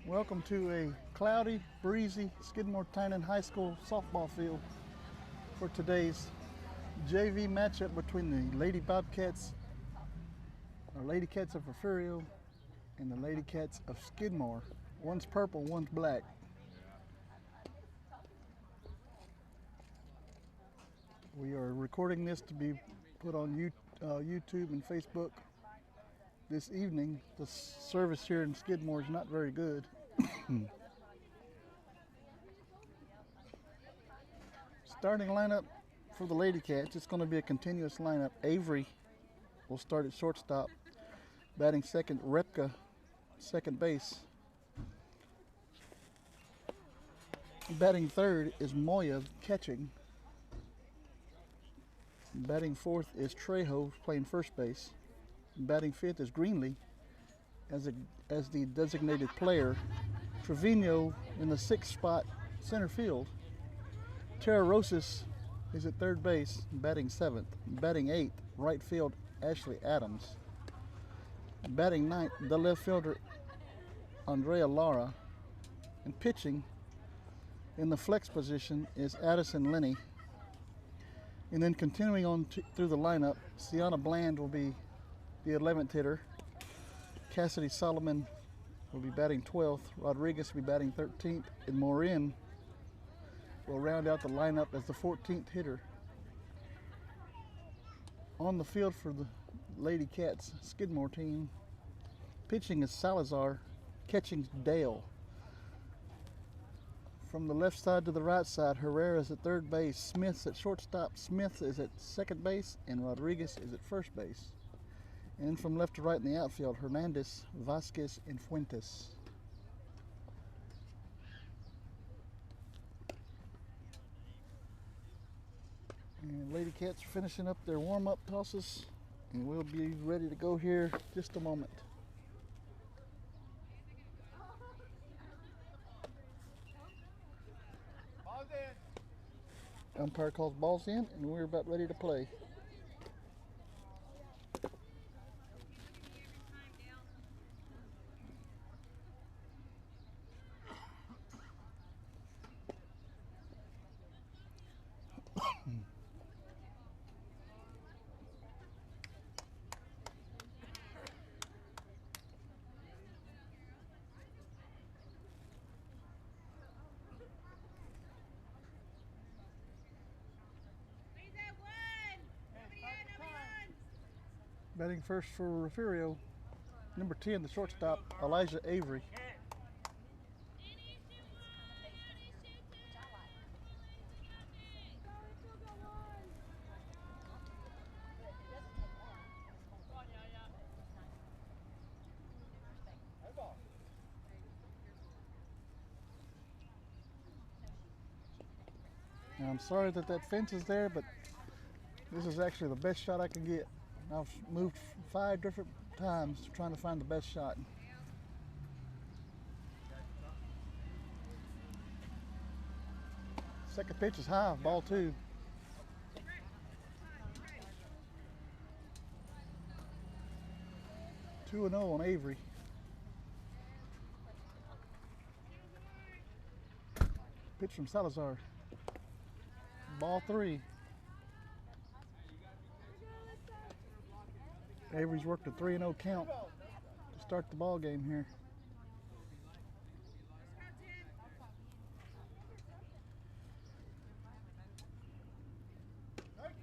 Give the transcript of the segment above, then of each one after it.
Welcome to a cloudy, breezy Skidmore-Tynan High School softball field for today's JV matchup between the Lady Bobcats, or Lady Cats of Refugio, and the Lady Cats of Skidmore. One's purple, one's black. We are recording this to be put on YouTube and Facebook this evening. The service here in Skidmore is not very good. Starting lineup for the Lady Cats, it's going to be a continuous lineup. Avery will start at shortstop. Batting second, Repka, second base. Batting third is Moya, catching. Batting fourth is Trejo, playing first base. Batting fifth is Greenlee as the designated player. Trevino in the sixth spot, center field. Tara Rosas is at third base, batting seventh. Batting eighth, right field, Ashley Adams. Batting ninth, the left fielder, Andrea Lara. And pitching in the flex position is Addison Lenny. And then continuing on through the lineup, Sienna Bland will be the 11th hitter. Cassidy Solomon will be batting 12th. Rodriguez will be batting 13th. And Morin will round out the lineup as the 14th hitter. On the field for the Lady Cats Skidmore team, pitching is Salazar, catching Dale. From the left side to the right side, Herrera is at third base, Smith's at shortstop, Smith is at second base, and Rodriguez is at first base. And from left to right in the outfield, Hernandez, Vasquez, and Fuentes. And Lady Cats are finishing up their warm-up tosses, and we'll be ready to go here just a moment. Umpire calls balls in, and we're about ready to play. Batting first for Refugio, number 10, the shortstop, Elijah Avery. Now, I'm sorry that fence is there, but this is actually the best shot I can get. I've moved 5 different times trying to find the best shot. Second pitch is high, ball 2. Two and 0 on Avery. Pitch from Salazar. Ball 3. Avery's worked a 3-0 count to start the ball game here.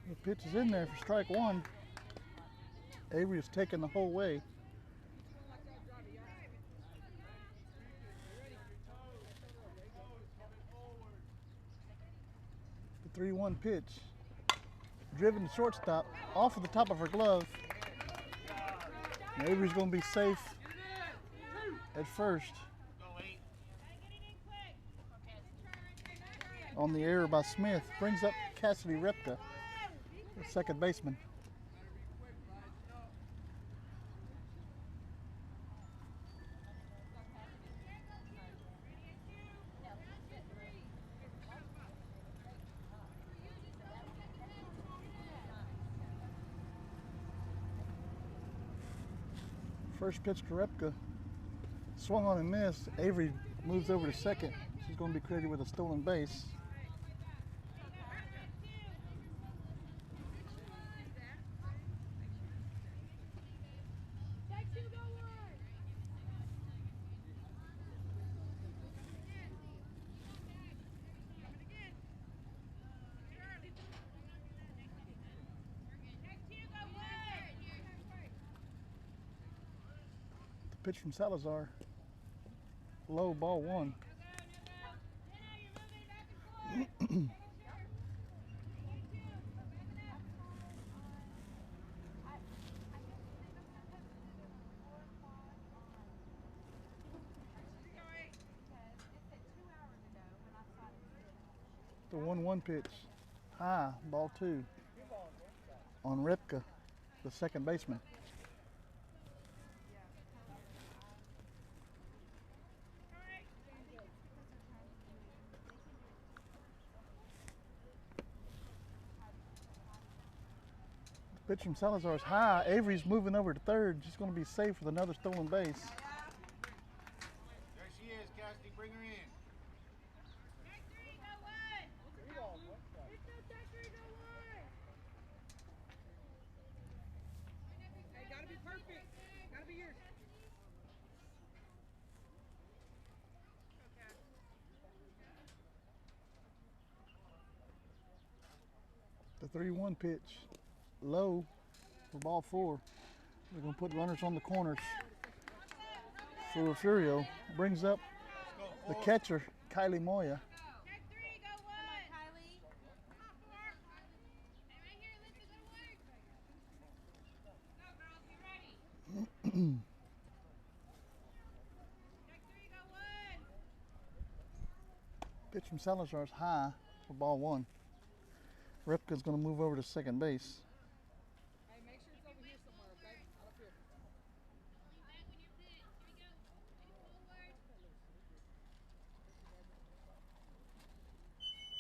The pitch is in there for strike 1. Avery is taking the whole way. The 3-1 pitch. Driven to shortstop, off of the top of her glove. Avery's going to be safe at first. On the error by Smith, brings up Cassidy Repka, the second baseman. First pitch to Repka Swung on and missed. Avery moves over to second. She's going to be credited with a stolen base. Pitch from Salazar. Low, ball one. The 1-1 pitch. High, ball two. On Repka, the second baseman. Pitch from Salazar's high. Avery's moving over to third. She's going to be safe with another stolen base. There she is, Cassidy. Bring her in. Hey, gotta be perfect. Gotta be yours. The 3-1 pitch. Low for ball four. They're going to put runners on the corners for Refugio. Brings up the catcher, Kylie Moya. Pitch from Salazar's high for ball one. Repka's going to move over to second base. Hey, make sure it's over here somewhere, okay? Out up here.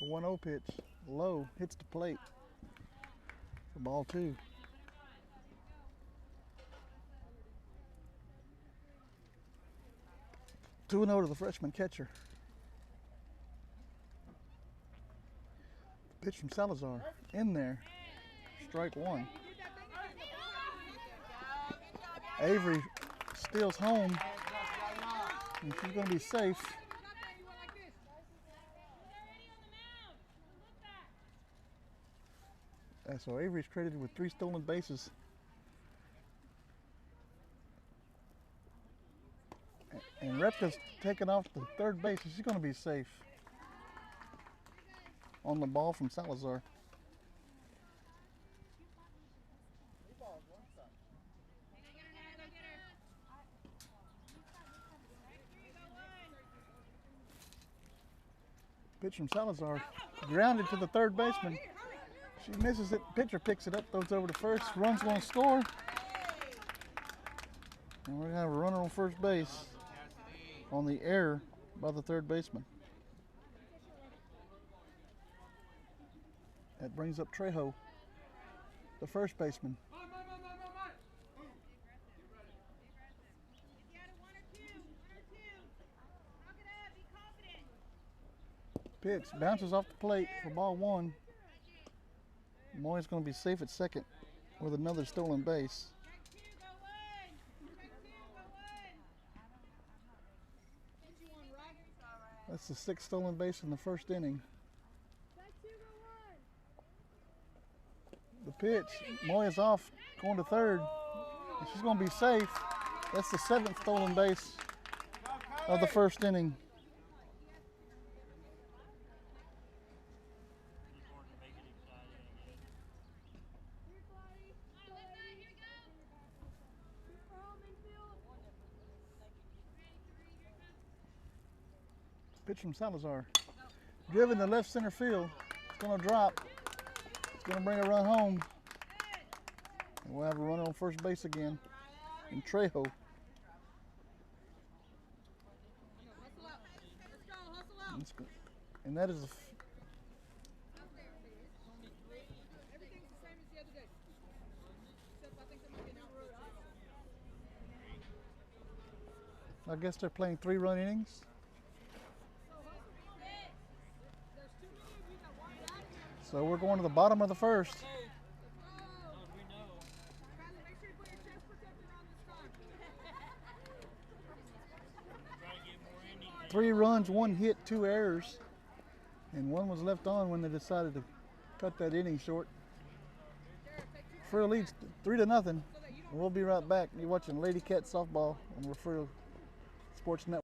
The 1-0 pitch, low, hits the plate for ball two. Two and 0 to the freshman catcher. Pitch from Salazar, in there, strike one. Avery steals home, and she's going to be safe. So Avery's credited with 3 stolen bases. And Repka's taken off the third base, so she's going to be safe on the ball from Salazar. Pitch from Salazar, grounded to the third baseman. She misses it, pitcher picks it up, throws it over to first, run's going to score. And we're going to have a runner on first base on the error by the third baseman. That brings up Trejo, the first baseman. Pitch bounces off the plate for ball one. Moy's going to be safe at second with another stolen base. That's the 6th stolen base in the first inning. The pitch, Moya's off, going to third. And she's going to be safe. That's the 7th stolen base of the first inning. Pitch from Salazar, driven to left center field. It's going to drop. It's going to bring a run home. And we'll have a runner on first base again in Trejo. And that is Everything's the same as the other day. Except I think there might be an outroad. I guess they're playing 3-run innings. So we're going to the bottom of the first. Three runs, 1 hit, 2 errors, and 1 was left on when they decided to cut that inning short. Refugio leads 3-0. We'll be right back. You're watching Lady Cat Softball on Refugio Sports Network.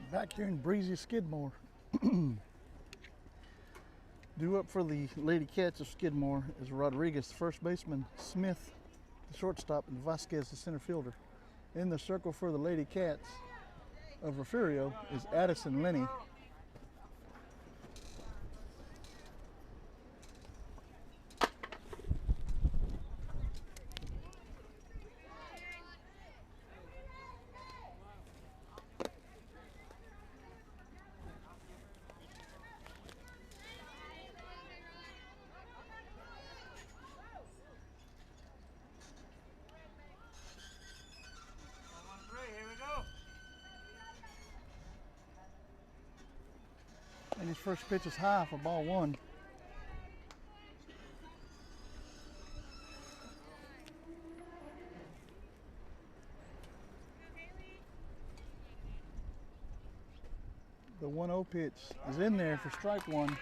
Back here in breezy Skidmore. Due up for the Lady Cats of Skidmore is Rodriguez, the first baseman, Smith, the shortstop, and Vasquez, the center fielder. In the circle for the Lady Cats of Refugio is Addison Lenny. And his first pitch is high for ball 1. The 1-0 pitch is in there for strike 1.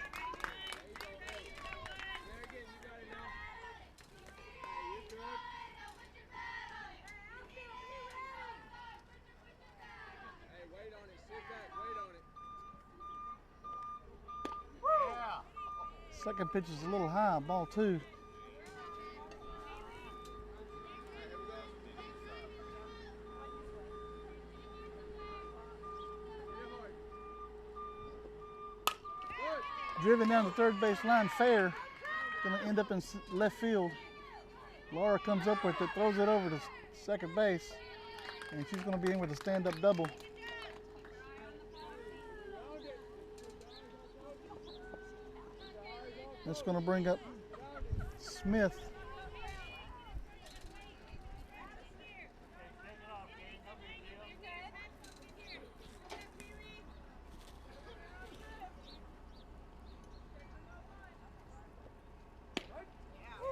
Second pitch is a little high, ball 2. Driven down the third base line, fair. Going to end up in left field. Laura comes up with it, throws it over to second base, and she's going to be in with a stand-up double. That's going to bring up Smith.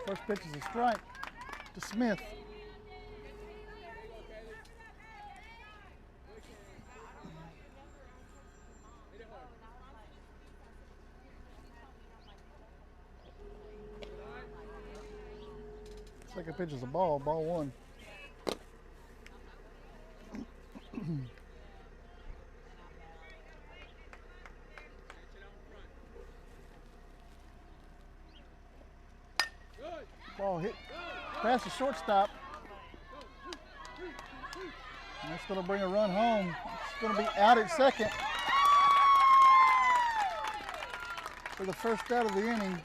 First pitch is a strike to Smith. Second pitch is a ball, ball 1. Ball hit past the shortstop. And that's going to bring a run home. It's going to be out at second for the first out of the inning.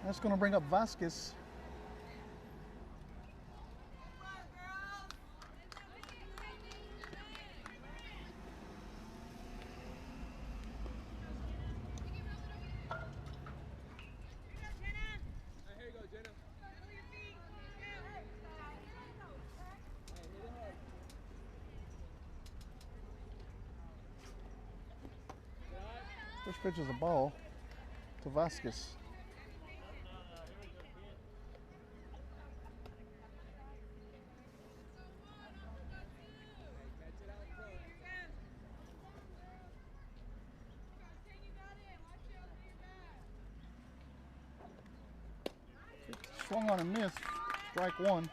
That's going to bring up Vasquez. First pitch is a ball to Vasquez. Swung on and missed. Strike one.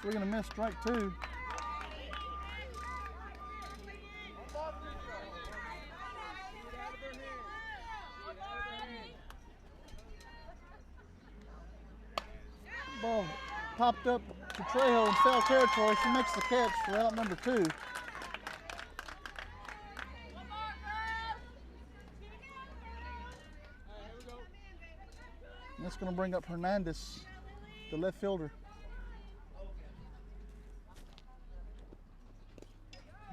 Swing and a miss, strike two. Ball popped up to Trejo in foul territory. She makes the catch for out number two. And that's going to bring up Hernandez, the left fielder.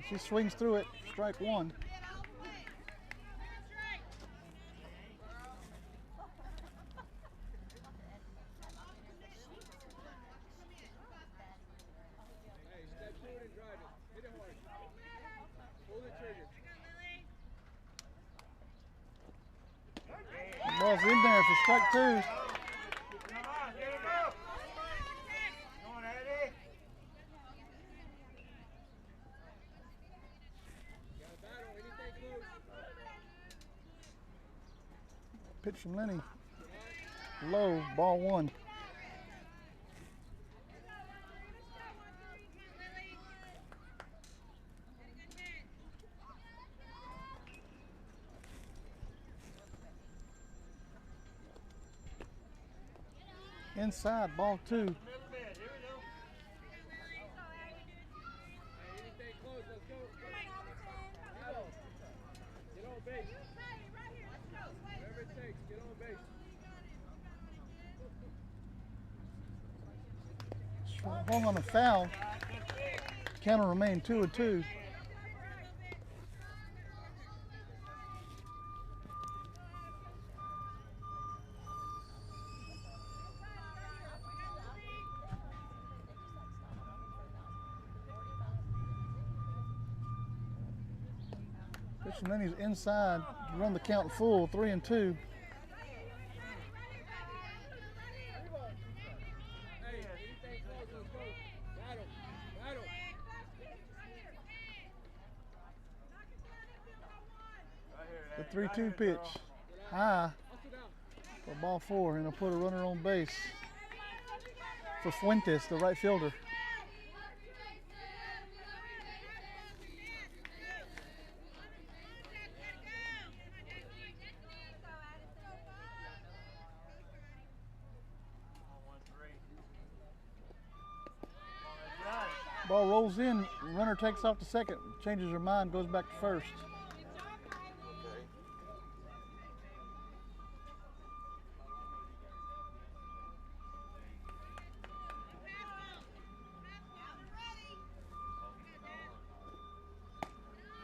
She swings through it, strike one. The ball's in there for strike two. Pitch from Lenny. Low, ball one. Inside, ball two. Swung on a foul. Count will remain 2-2. Pitch from Lenny's inside to run the count full, 3-2. The 3-2 pitch, high for ball four, and he'll put a runner on base for Fuentes, the right fielder. Ball rolls in, runner takes off to second, changes her mind, goes back to first.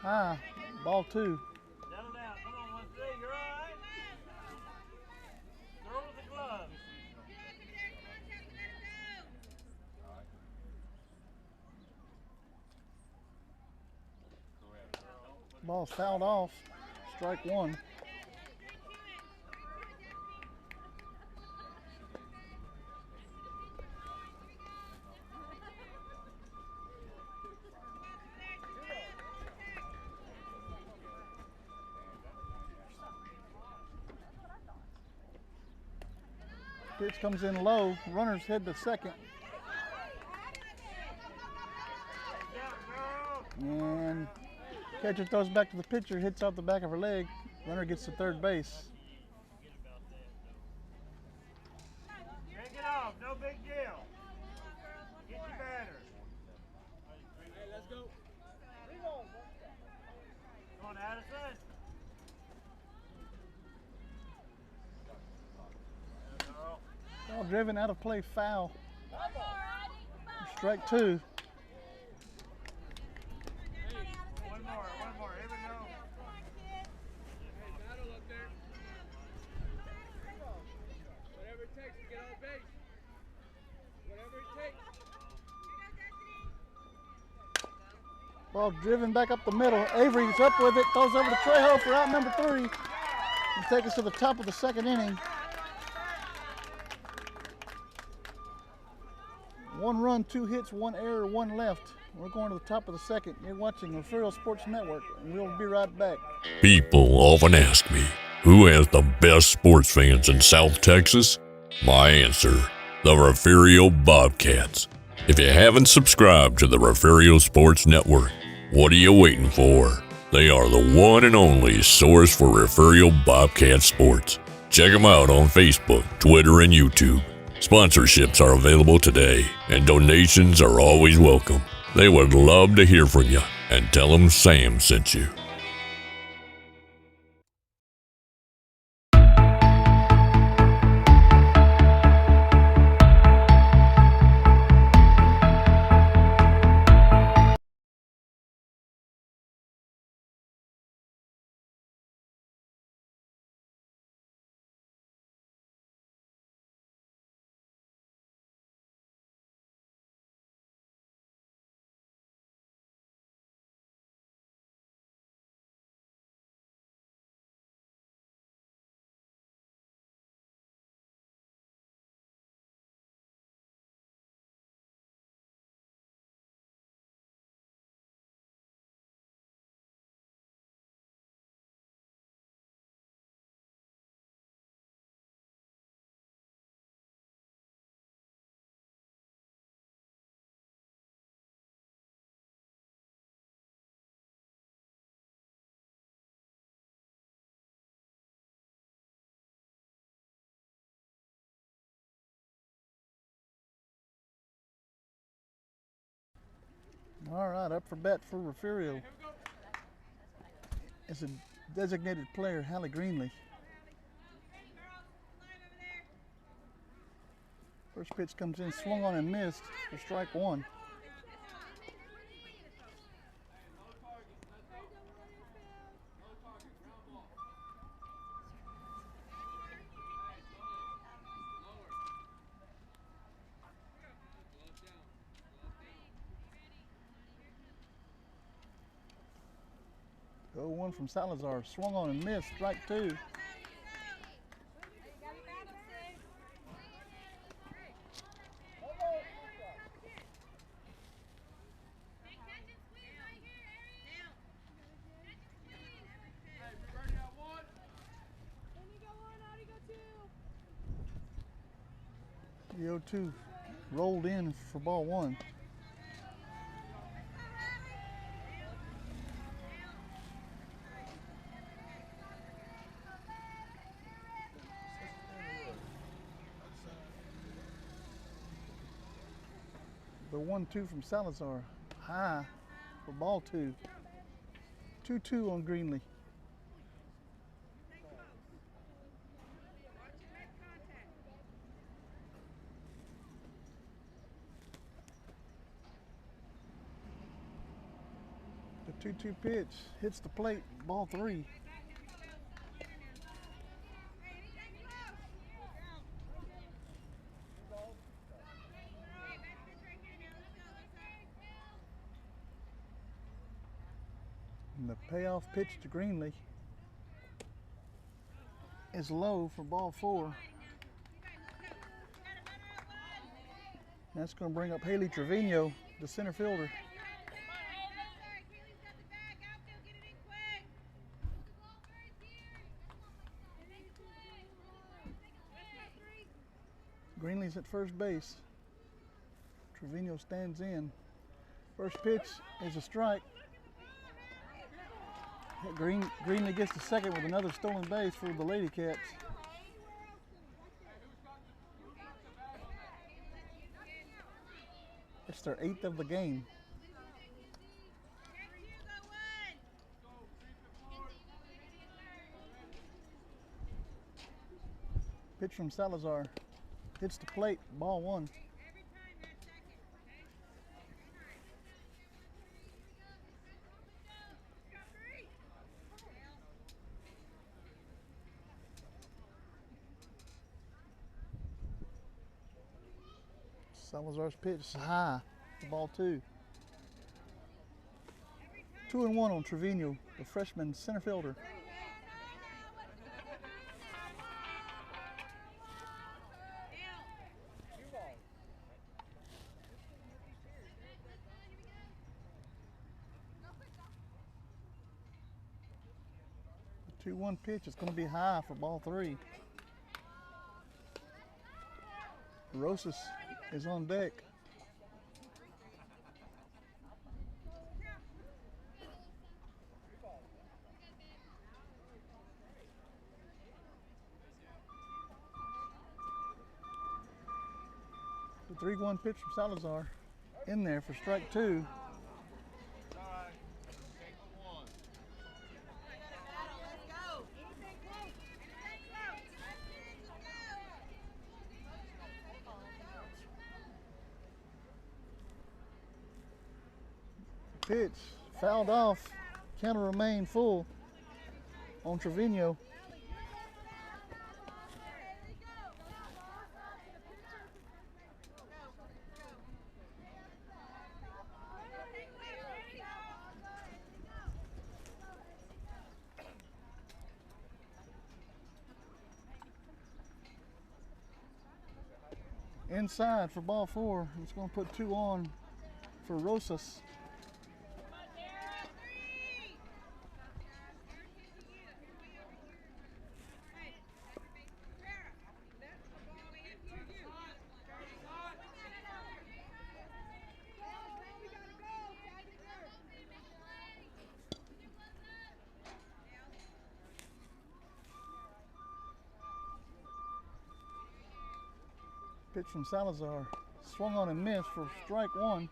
High, ball two. Settle down. Come on, 1-3. You're all right. Throw the glove. Ball's fouled off. Strike one. Pitch comes in low. Runners head to second. And catcher throws back to the pitcher, hits off the back of her leg. Runner gets to third base. Take it off, no big deal. Get your batter. Hey, let's go. Come on, Addison. Ball driven out of play, foul. Strike two. One more. Here we go. Hey, battle up there. Whatever it takes to get on base. Whatever it takes. Ball driven back up the middle. Avery's up with it. Throws over to Trejo for out number 3. And take us to the top of the second inning. 1 run, 2 hits, 1 error, 1 left. We're going to the top of the second. You're watching Refugio Sports Network, and we'll be right back. People often ask me, who has the best sports fans in South Texas? My answer, the Refugio Bobcats. If you haven't subscribed to the Refugio Sports Network, what are you waiting for? They are the one and only source for Refugio Bobcat sports. Check them out on Facebook, Twitter, and YouTube. Sponsorships are available today, and donations are always welcome. They would love to hear from you, and tell them Sam sent you. All right, up for bat for Refugio. It's a designated player, Hallie Greenlee. First pitch comes in, swung on and missed for strike 1. Go 1 from Salazar, swung on and missed, strike 2. The 0-2 rolled in for ball 1. The 1-2 from Salazar, high for ball 2. 2-2 on Greenlee. The 2-2 pitch hits the plate, ball 3. And the payoff pitch to Greenlee is low for ball 4. That's going to bring up Haley Trevino, the center fielder. Greenley's at first base. Trevino stands in. First pitch is a strike. Greenley gets the second with another stolen base for the Lady Cats. It's their 8th of the game. Pitch from Salazar. Hits the plate. Ball 1. Salazar's pitch is high. Ball 2. 2-1 on Trevino, the freshman center fielder. The 2-1 pitch is going to be high for ball 3. Rosas is on deck. The 3-1 pitch from Salazar in there for strike 2. Pitch fouled off. Counter remain full on Trevino. Inside for ball 4. It's going to put 2 on for Rosas. Pitch from Salazar. Swung on and missed for strike 1.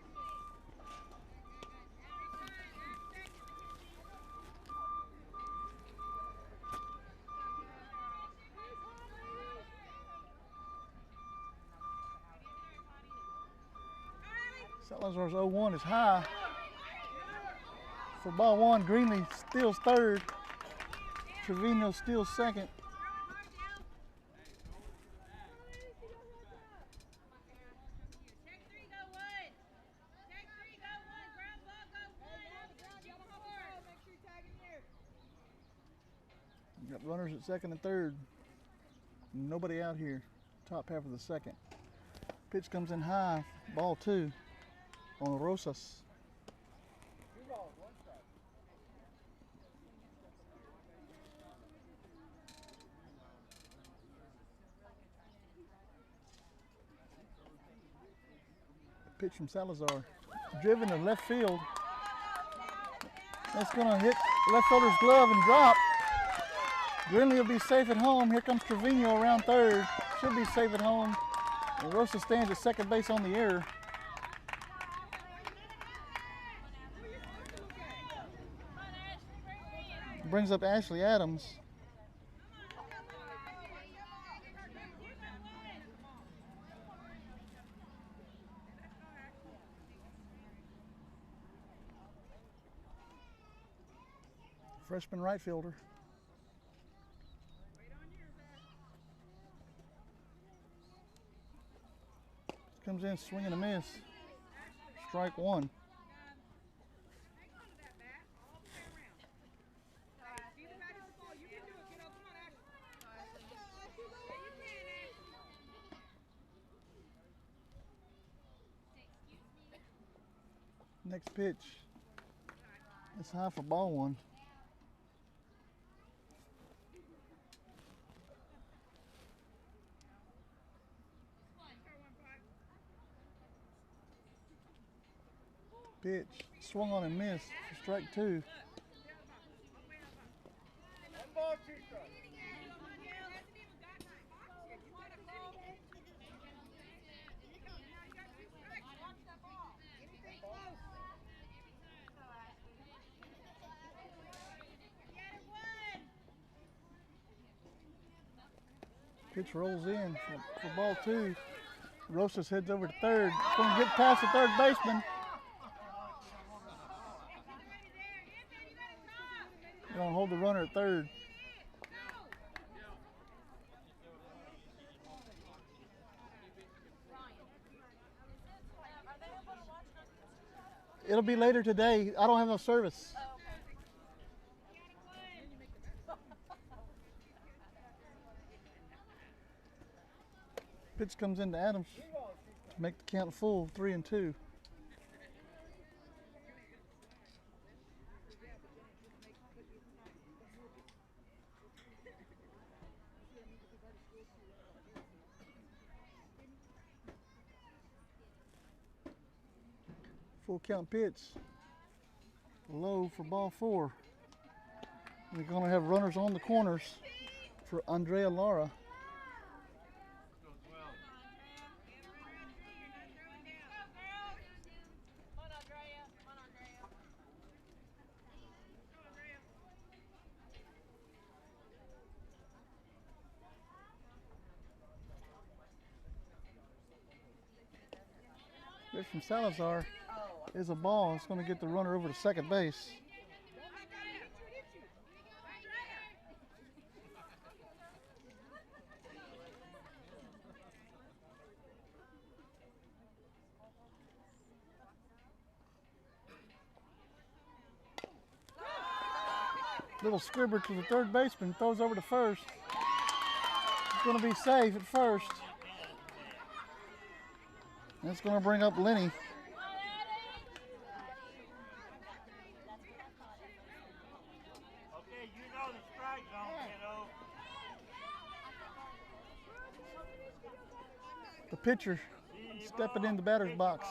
Salazar's 0-1 is high. For ball 1, Greenley steals third. Trevino steals second. Got runners at second and third. Nobody out here. Top half of the second. Pitch comes in high. Ball 2 on Rosas. Pitch from Salazar. Driven to left field. That's going to hit left fielder's glove and drop. Greenley will be safe at home. Here comes Trevino around third. Should be safe at home. And Rosa stands at second base on the error. Brings up Ashley Adams. Freshman right fielder. Comes in swinging a miss. Strike 1. Next pitch. It's high for ball 1. Pitch. Swung on and missed. Strike 2. One ball, 2 strikes. Pitch rolls in for ball 2. Rosas heads over to third. It's going to get past the third baseman. They're going to hold the runner at third. It'll be later today. I don't have no service. Pitch comes into Adams to make the count full, 3-2. Full count pitch. Low for ball 4. We're going to have runners on the corners for Andrea Lara. Pitch from Salazar is a ball. It's going to get the runner over to second base. Little squibber to the third baseman, throws over to first. It's going to be safe at first. And it's going to bring up Lenny. Okay, you know the strike zone, kiddo. The pitcher stepping in the batter's box.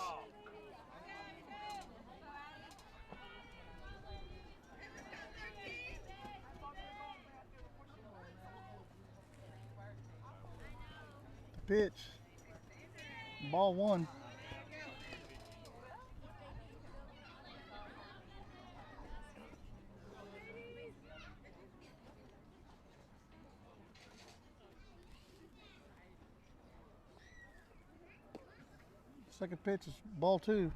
The pitch. Ball 1. Second pitch is ball 2.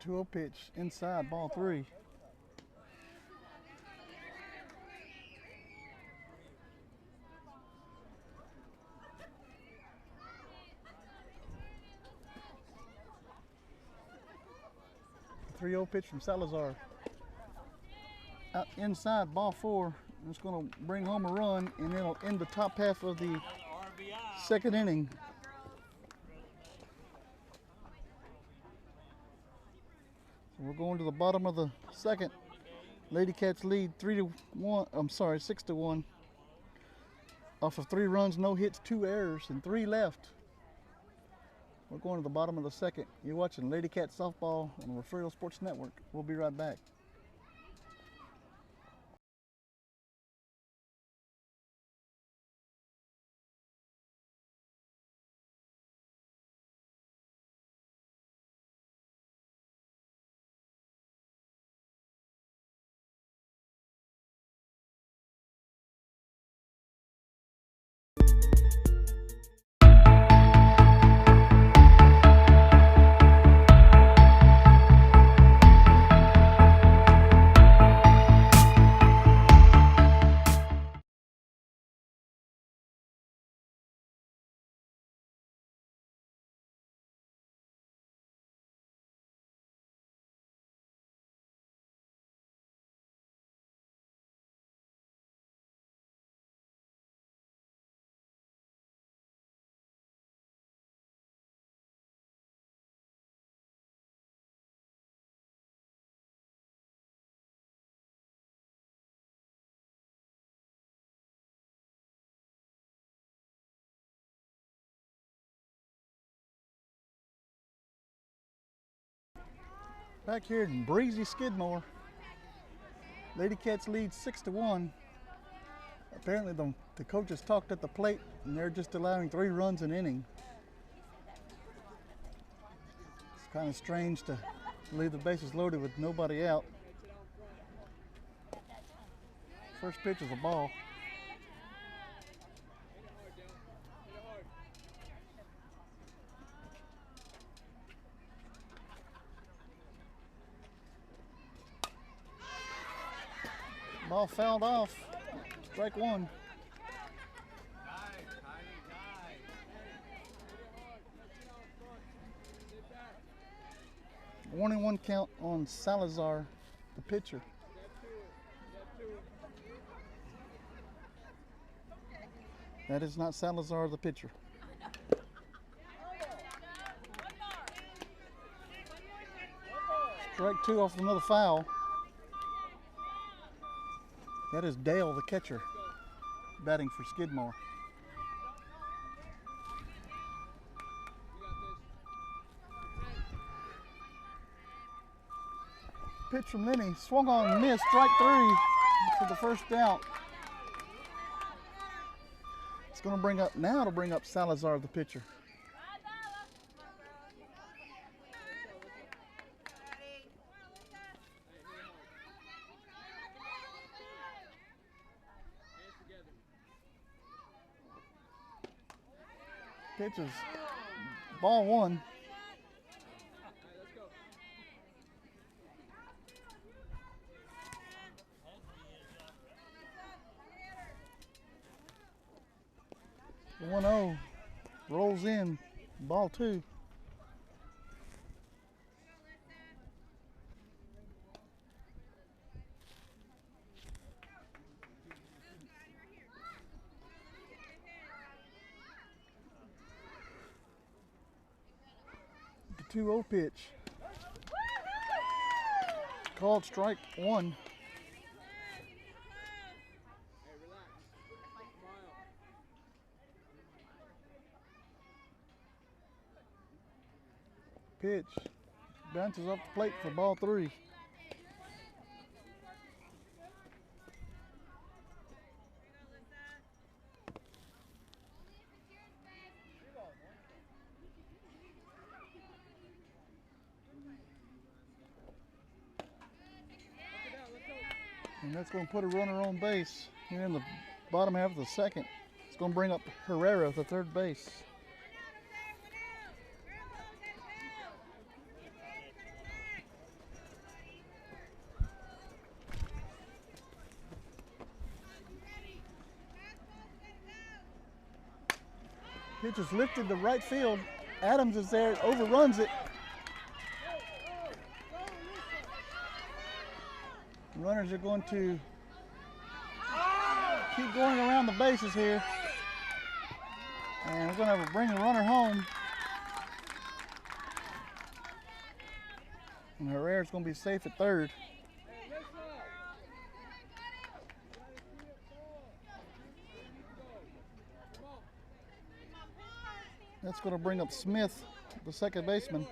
Two-0 pitch inside, ball 3. Pitch from Salazar. Out inside, ball 4. It's going to bring home a run, and it'll end the top half of the second inning. So we're going to the bottom of the second. Lady Cats lead 6-1. Off of 3 runs, no hits, 2 errors, and 3 left. We're going to the bottom of the second. You're watching Lady Cat Softball on the Refugio Sports Network. We'll be right back. Back here in breezy Skidmore, Lady Cats lead 6-1. Apparently the coaches talked at the plate and they're just allowing 3 runs an inning. It's kind of strange to leave the bases loaded with nobody out. First pitch is a ball. Ball fouled off. Strike 1. Warning 1 count on Salazar, the pitcher. That is not Salazar, the pitcher. Strike 2 off another foul. That is Dale, the catcher, batting for Skidmore. Pitch from Lenny, swung on and missed, strike 3 for the first out. It's going to bring up Salazar, the pitcher. Pitch is ball 1. The 1-0 rolls in, ball 2. The 2-0 pitch. Called strike 1. Pitch bounces off the plate for ball 3. And that's going to put a runner on base here in the bottom half of the second. It's going to bring up Herrera, the third base. Pitch is lifted to right field. Adams is there, overruns it. Runners are going to keep going around the bases here. And we're going to bring the runner home. And Herrera's going to be safe at third. That's going to bring up Smith, the second baseman.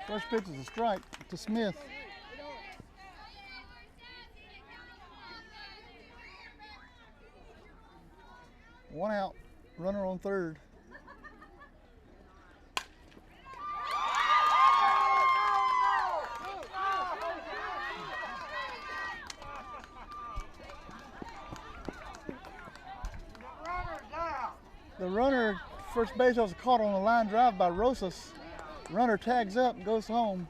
First pitch is a strike to Smith. One out, runner on third. The runner, first base, was caught on a line drive by Rosas. Runner tags up and goes home.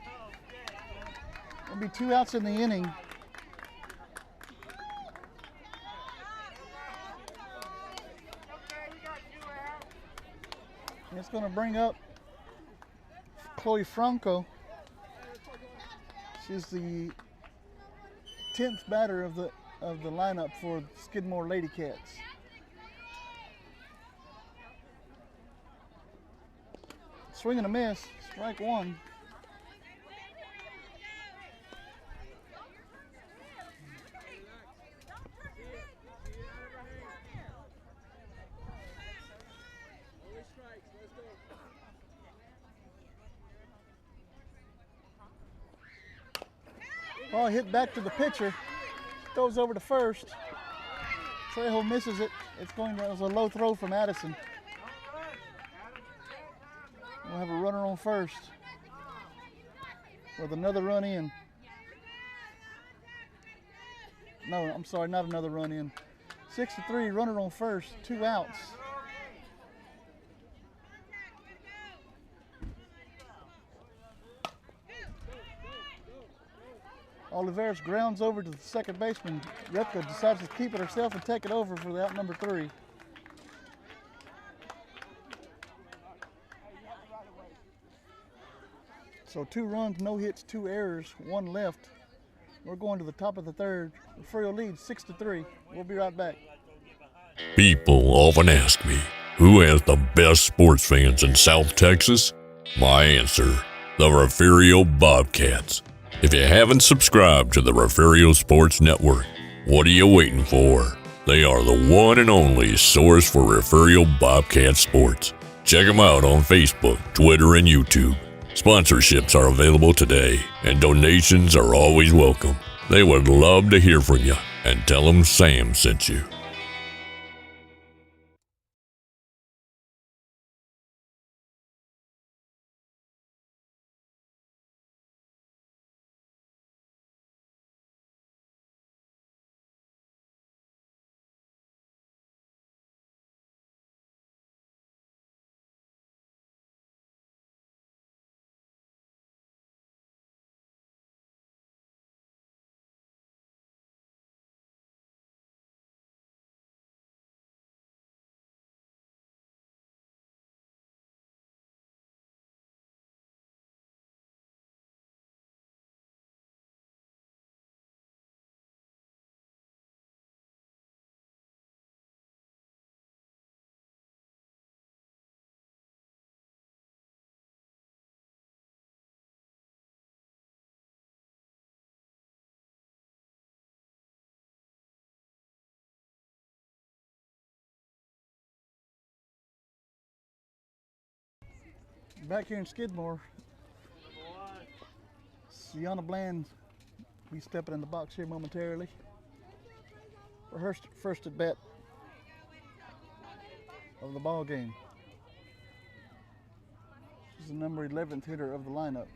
There'll be 2 outs in the inning. And it's going to bring up Chloe Franco. She's the 10th batter of the lineup for Skidmore Lady Cats. Swing and a miss, strike 1. Ball hit back to the pitcher. Goes over to first. Trejo misses it. It was a low throw from Addison. We'll have a runner on first with another run in. No, I'm sorry, not another run in. 6-3, runner on first, 2 outs. Oliveras grounds over to the second baseman. Repka decides to keep it herself and take it over for the out number 3. So 2 runs, no hits, 2 errors, 1 left. We're going to the top of the third. Refugio leads 6-3. We'll be right back. People often ask me, who has the best sports fans in South Texas? My answer, the Refugio Bobcats. If you haven't subscribed to the Refugio Sports Network, what are you waiting for? They are the one and only source for Refugio Bobcat sports. Check them out on Facebook, Twitter, and YouTube. Sponsorships are available today, and donations are always welcome. They would love to hear from you, and tell them Sam sent you. Back here in Skidmore, Sienna Bland be stepping in the box here momentarily for her first at bat of the ball game. She's the number 11th hitter of the lineup.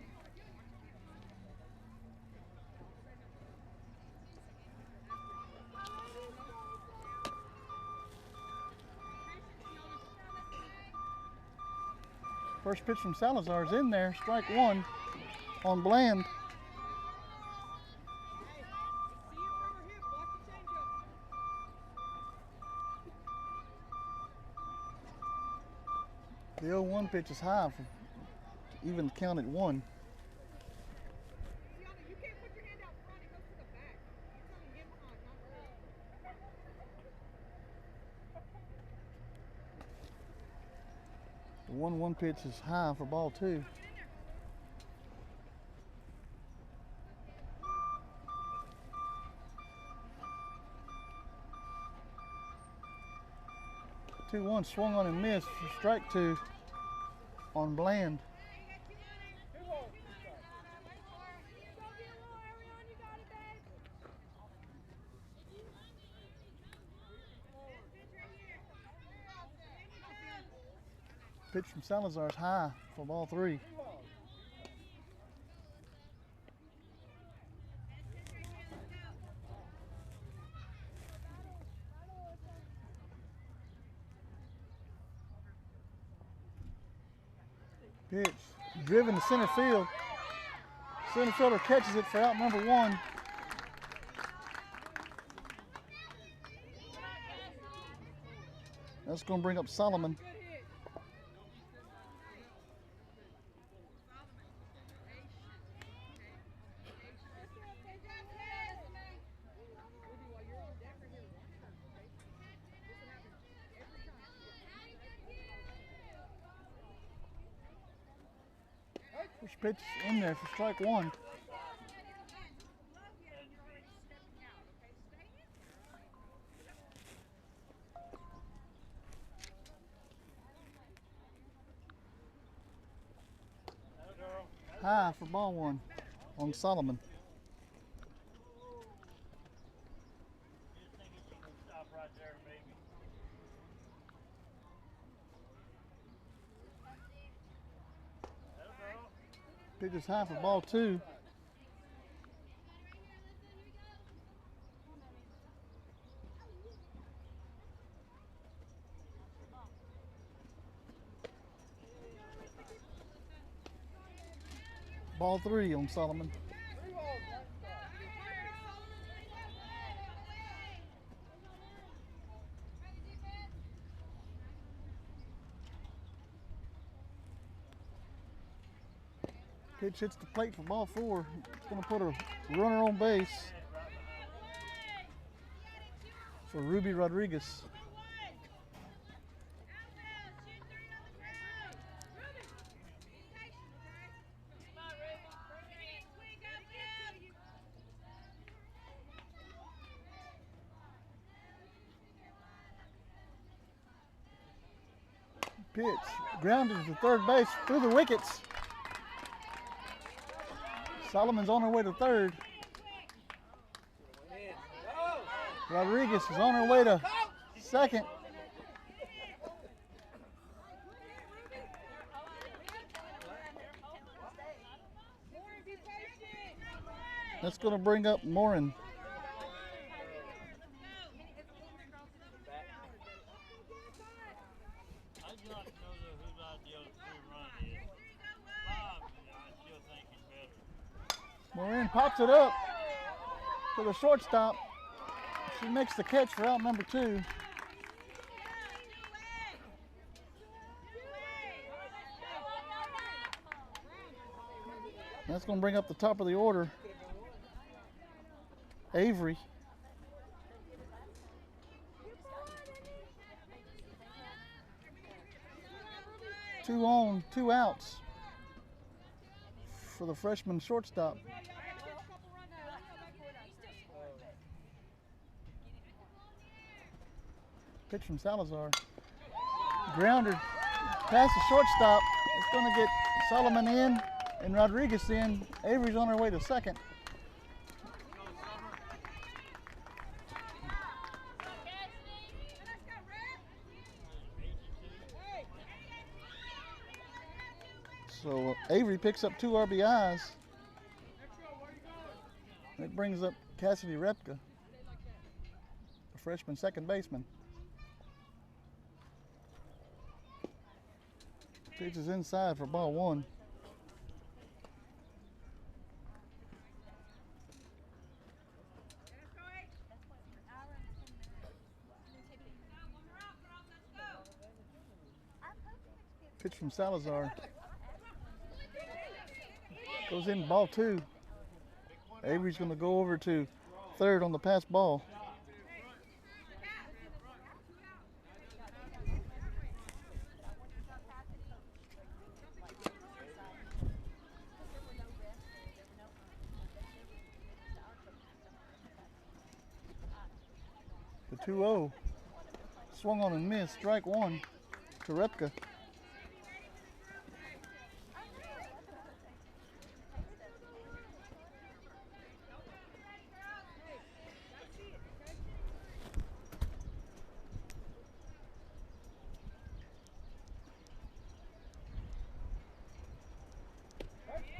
First pitch from Salazar is in there, strike 1 on Bland. The 0-1 pitch is high for even count at 1. The 1-1 pitch is high for ball 2. Two one swung on and missed for strike 2 on Bland. Pitch from Salazar is high for ball 3. Pitch driven to center field. Center fielder catches it for out number 1. That's going to bring up Solomon. First pitch in there for strike 1. High for ball 1 on Solomon. Pitch is high for ball 2. Ball 3 on Solomon. Pitch hits the plate for ball 4. It's going to put a runner on base for Ruby Rodriguez. Pitch grounded to third base through the wickets. Solomon's on her way to third. Rodriguez is on her way to second. That's going to bring up Morin. Morin pops it up to the shortstop. She makes the catch for out number 2. That's going to bring up the top of the order, Avery. Two on, 2 outs for the freshman shortstop. Pitch from Salazar. Grounded past the shortstop. It's going to get Solomon in and Rodriguez in. Avery's on her way to second. So Avery picks up 2 RBIs. That brings up Cassidy Repka, the freshman second baseman. Pitch is inside for ball 1. Pitch from Salazar. Goes in ball 2. Avery's going to go over to third on the pass ball. The 2-0. Swung on and missed. Strike 1 to Repka.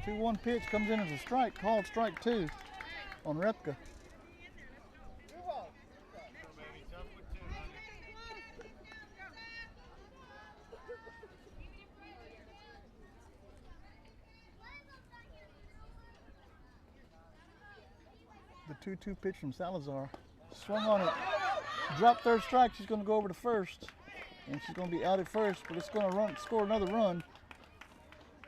The 2-1 pitch comes in as a strike, called strike 2 on Repka. The 2-2 pitch from Salazar. Swung on it. Dropped third strike. She's going to go over to first. And she's going to be out at first, but it's going to score another run.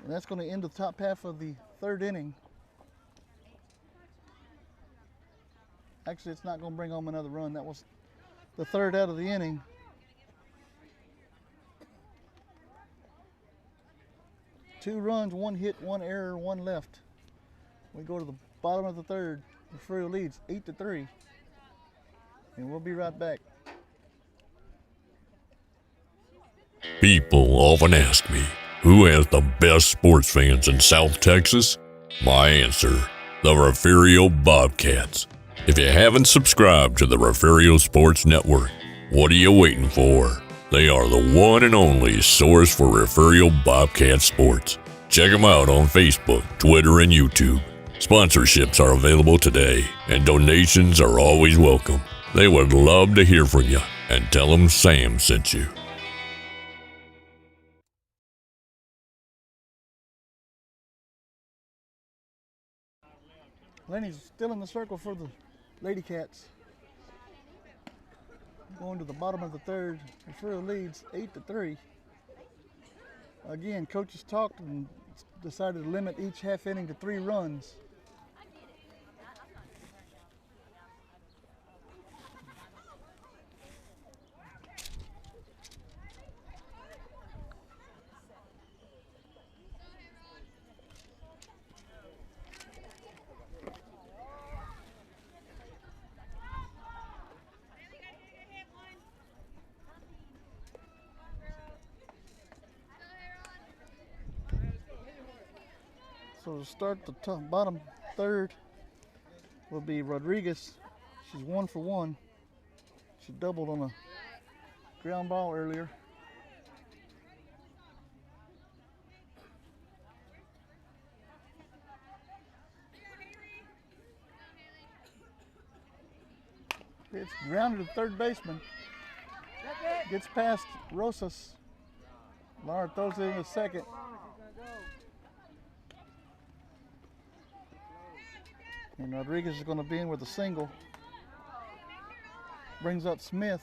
And that's going to end the top half of the 3rd inning. Actually, it's not going to bring home another run. That was the 3rd out of the inning. Two runs, 1 hit, 1 error, 1 left. We go to the bottom of the 3rd. Refugio leads 8-3. And we'll be right back. People often ask me, who has the best sports fans in South Texas? My answer, the Refugio Bobcats. If you haven't subscribed to the Refugio Sports Network, what are you waiting for? They are the one and only source for Refugio Bobcat sports. Check them out on Facebook, Twitter, and YouTube. Sponsorships are available today, and donations are always welcome. They would love to hear from you, and tell them Sam sent you. Lenny's still in the circle for the Lady Cats. Going to the bottom of the third. Refugio leads 8-3. Again, coaches talked and decided to limit each half inning to 3 runs. So to start the bottom third will be Rodriguez. She's 1 for 1. She doubled on a ground ball earlier. It's grounded to third baseman. Gets past Rosas. Laura throws it in the second. And Rodriguez is going to be in with a single. Brings up Smith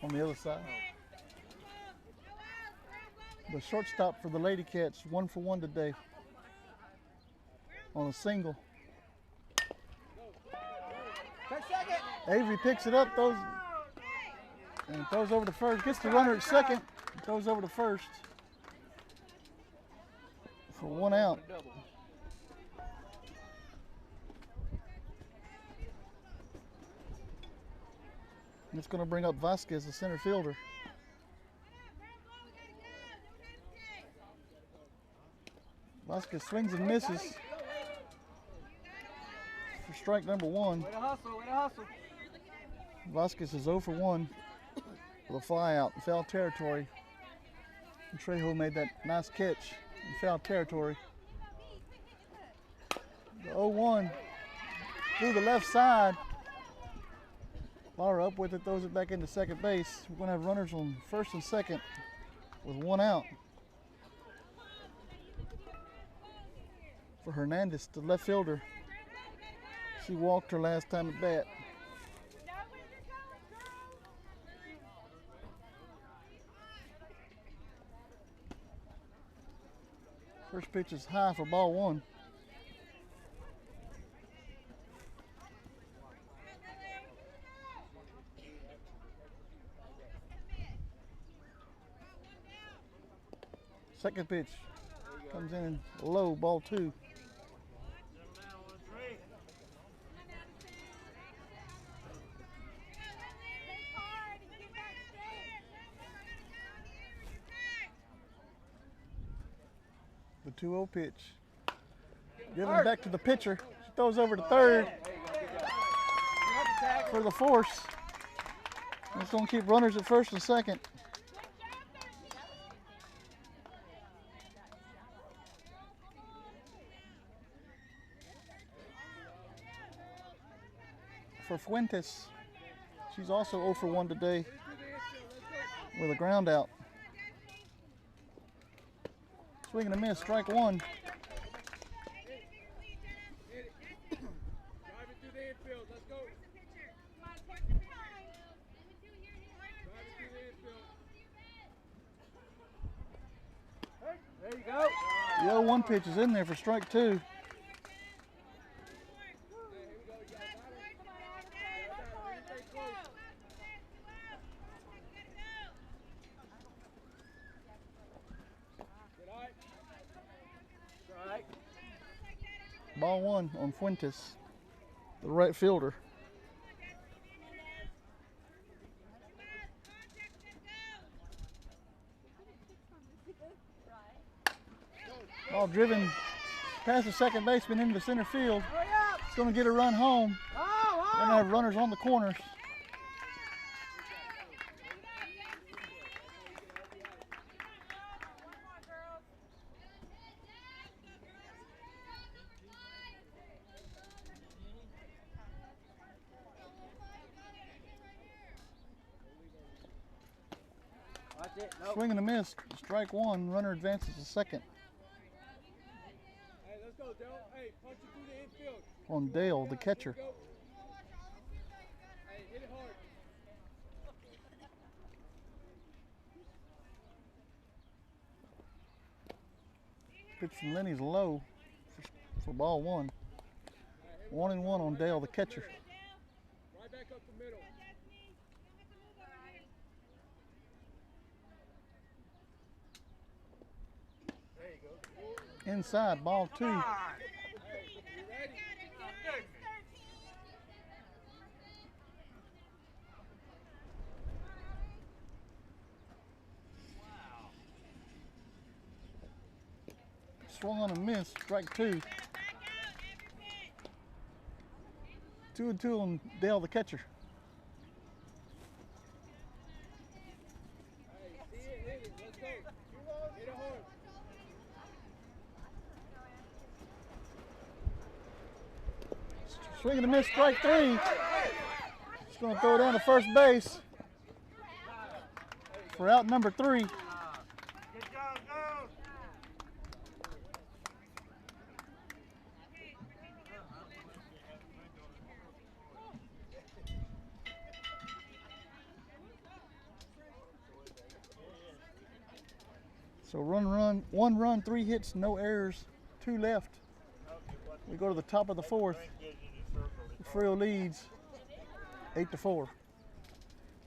on the other side. The shortstop for the Lady Cats, 1 for 1 today on a single. Avery picks it up, throws over to first. Gets the runner at second, throws over to first. For 1 out. And it's going to bring up Vasquez, the center fielder. Vasquez swings and misses for strike number 1. Way to hustle, way to hustle. Vasquez is 0 for 1 with a fly out in foul territory. And Trejo made that nice catch in foul territory. The 0-1 through the left side. Laura up with it, throws it back into second base. We're going to have runners on first and second with 1 out. For Hernandez, the left fielder. She walked her last time at bat. First pitch is high for ball 1. Second pitch comes in low, ball 2. The 2-0 pitch. Giving back to the pitcher. She throws over to third for the force. It's going to keep runners at first and second. For Fuentes, she's also 0 for 1 today with a ground out. Swing and a miss, strike 1. Drive it through the infield, let's go. Drive it through the infield. There you go. The 0-1 pitch is in there for strike 2. Ball 1 on Fuentes, the right fielder. Ball driven past the second baseman into center field. It's going to get a run home. Going to have runners on the corners. Swing and a miss. Strike one. Runner advances to second. Hey, let's go, Dale. Hey, punch it through the infield. On Dale, the catcher. Hey, hit it hard. Pitch from Lenny's low for ball one. 1-1 on Dale, the catcher. Right back up the middle. Inside, ball two. Hey, you ready? Swung on a miss, strike two. 2-2 on Dale, the catcher. Hey, see it, hit it. Let's go. Hit it hard. Swing and a miss, strike three. Just going to throw down to first base for out number 3. Good job, go. So one run, 3 hits, no errors, 2 left. We go to the top of the 4th. Refugio leads 8-4.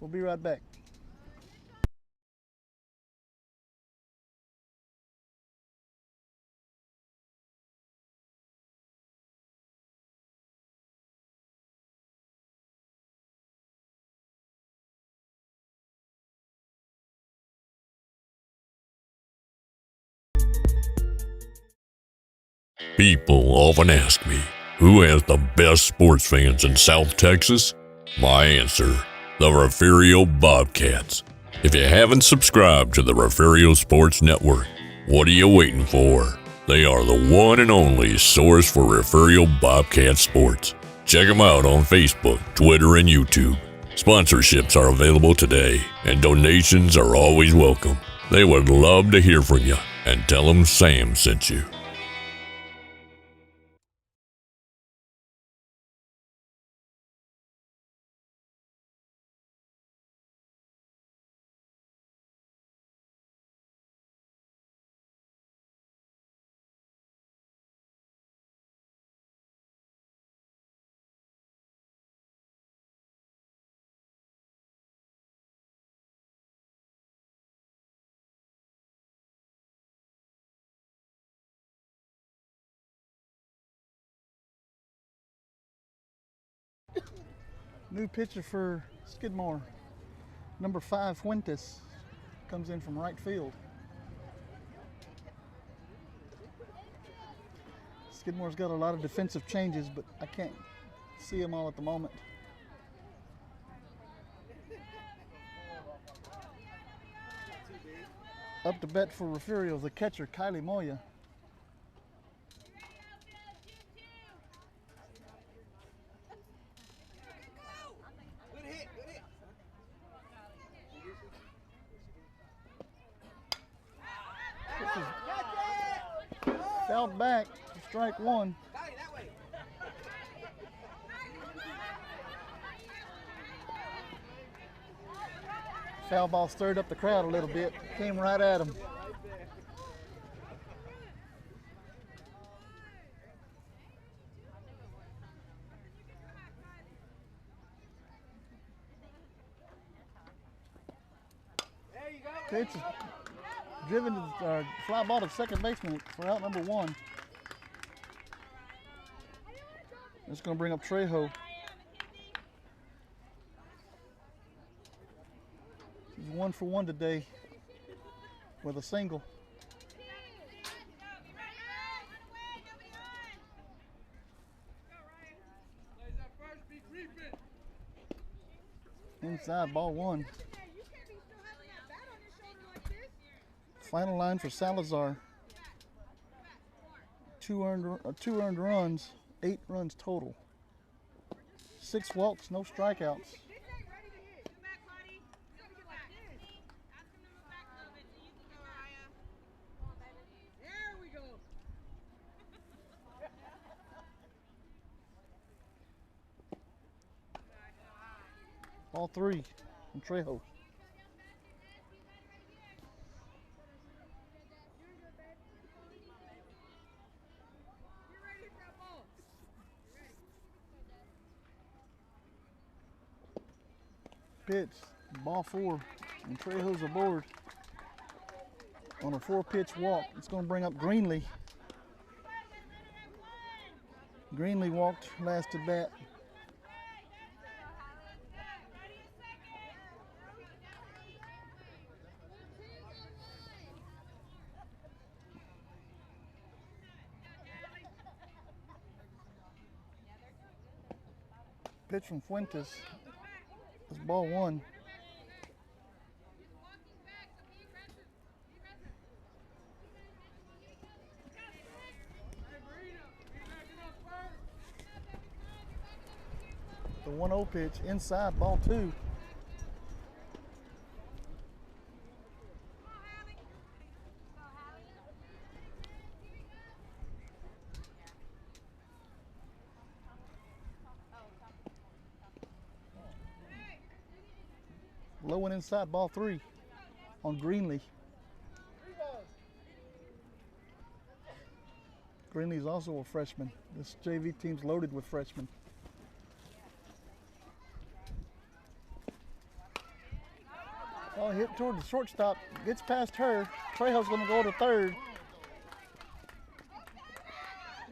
We'll be right back. People often ask me, who has the best sports fans in South Texas? My answer, the Refugio Bobcats. If you haven't subscribed to the Refugio Sports Network, what are you waiting for? They are the one and only source for Refugio Bobcat sports. Check them out on Facebook, Twitter, and YouTube. Sponsorships are available today, and donations are always welcome. They would love to hear from you, and tell them Sam sent you. New pitcher for Skidmore, number 5, Fuentes, comes in from right field. Skidmore's got a lot of defensive changes, but I can't see them all at the moment. Up to bat for Refugio, the catcher, Kylie Moya. Fouled back for strike one. Foul ball stirred up the crowd a little bit. Came right at him. Pitch is driven to fly ball to second baseman for out number 1. That's going to bring up Trejo. He's 1 for 1 today with a single. Inside, ball 1. Final line for Salazar. 2 earned runs, 8 runs total. 6 walks, no strikeouts. ball 3 from Trejo. Pitch, ball 4, and Trejo's aboard on a 4-pitch walk. It's going to bring up Greenlee. Greenlee walked last at bat. Pitch from Fuentes. It's ball 1. The 1-0 pitch inside, ball 2. Low and inside, ball 3 on Greenlee. Greenlee's also a freshman. This JV team's loaded with freshmen. Ball hit toward the shortstop, gets past her. Trejo's going to go to third.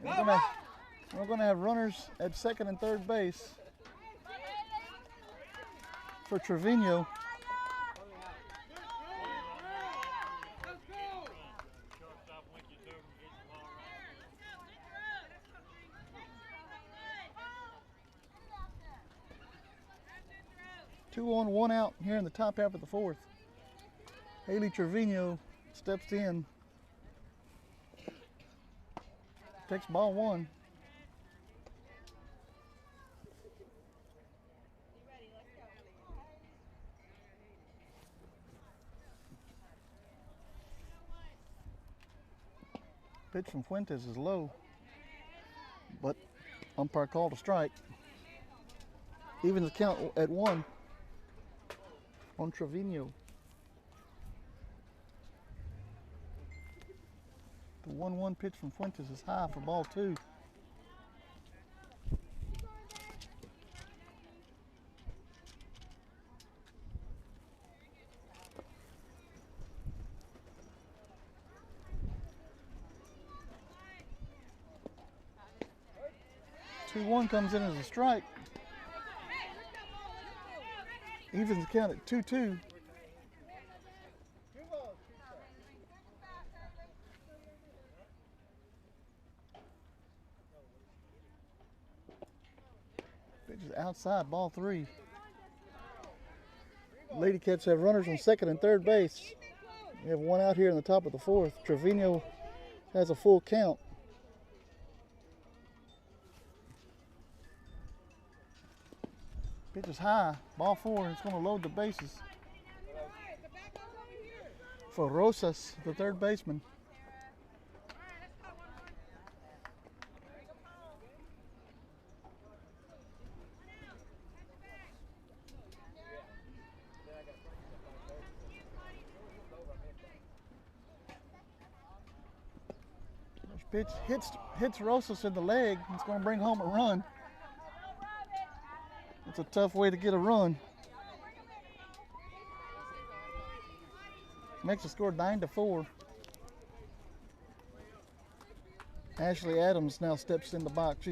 We're going to have runners at second and third base for Trevino. Two on, 1 out here in the top half of the 4th. Haley Trevino steps in. Takes ball 1. Pitch from Fuentes is low, but umpire called a strike. Even the count at 1 on Trevino. The 1-1 pitch from Fuentes is high for ball 2. The 2-1 comes in as a strike. Evens the count at 2-2. Pitch is outside, ball 3. Lady Cats have runners on second and third base. We have 1 out here in the top of the 4th. Trevino has a full count. Pitch is high, ball 4. It's going to load the bases for Rosas, the third baseman. Pitch hits Rosas in the leg. It's going to bring home a run. It's a tough way to get a run. Makes the score 9-4. Ashley Adams now steps in the box.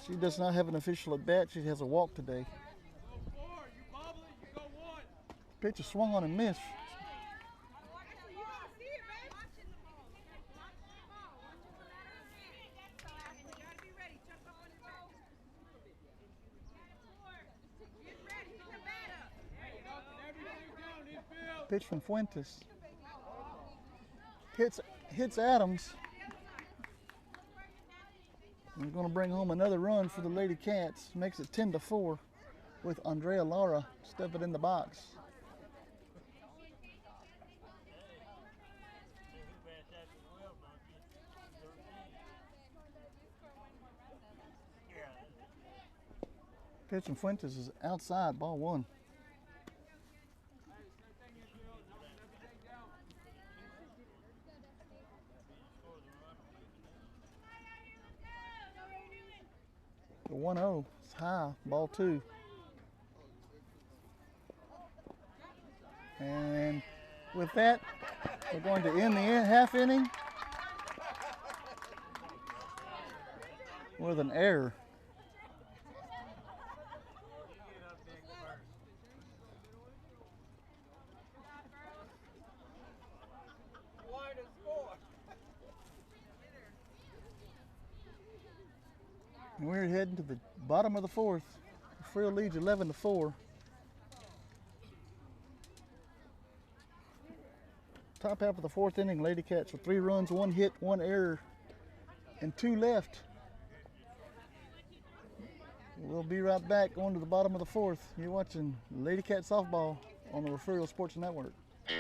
She does not have an official at bat. She has a walk today. Pitch is swung on and missed. Pitch from Fuentes. Hits Adams. We're going to bring home another run for the Lady Cats. Makes it 10-4 with Andrea Lara stepping in the box. Pitch from Fuentes is outside, ball 1. The 1-0. It's high. Ball 2. And with that, we're going to end the half inning with an error. And we're heading to the bottom of the 4th. Frill leads 11-4. Top half of the 4th inning, Lady Cats with 3 runs, 1 hit, 1 error, and 2 left. We'll be right back on to the bottom of the 4th. You're watching Lady Cat Softball on the Refugio Sports Network.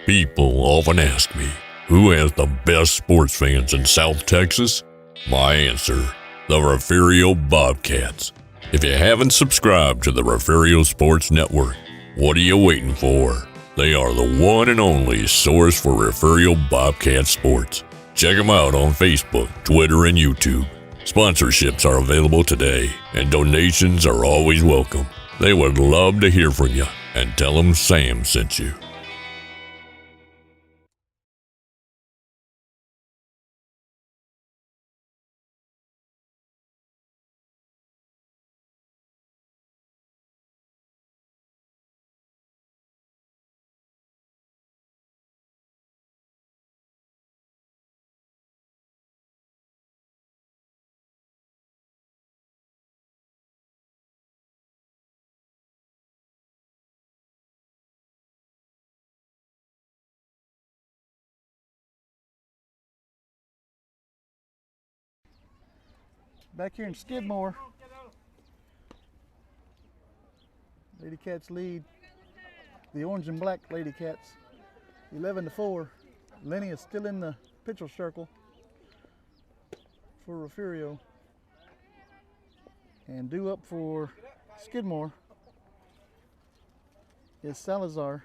People often ask me, who has the best sports fans in South Texas? My answer, the Refugio Bobcats. If you haven't subscribed to the Refugio Sports Network, what are you waiting for? They are the one and only source for Refugio Bobcat sports. Check them out on Facebook, Twitter, and YouTube. Sponsorships are available today, and donations are always welcome. They would love to hear from you, and tell them Sam sent you. Back here in Skidmore, Lady Cats lead the orange and black Lady Cats 11-4. Lenny is still in the pitcher circle for Refugio. And due up for Skidmore is Salazar,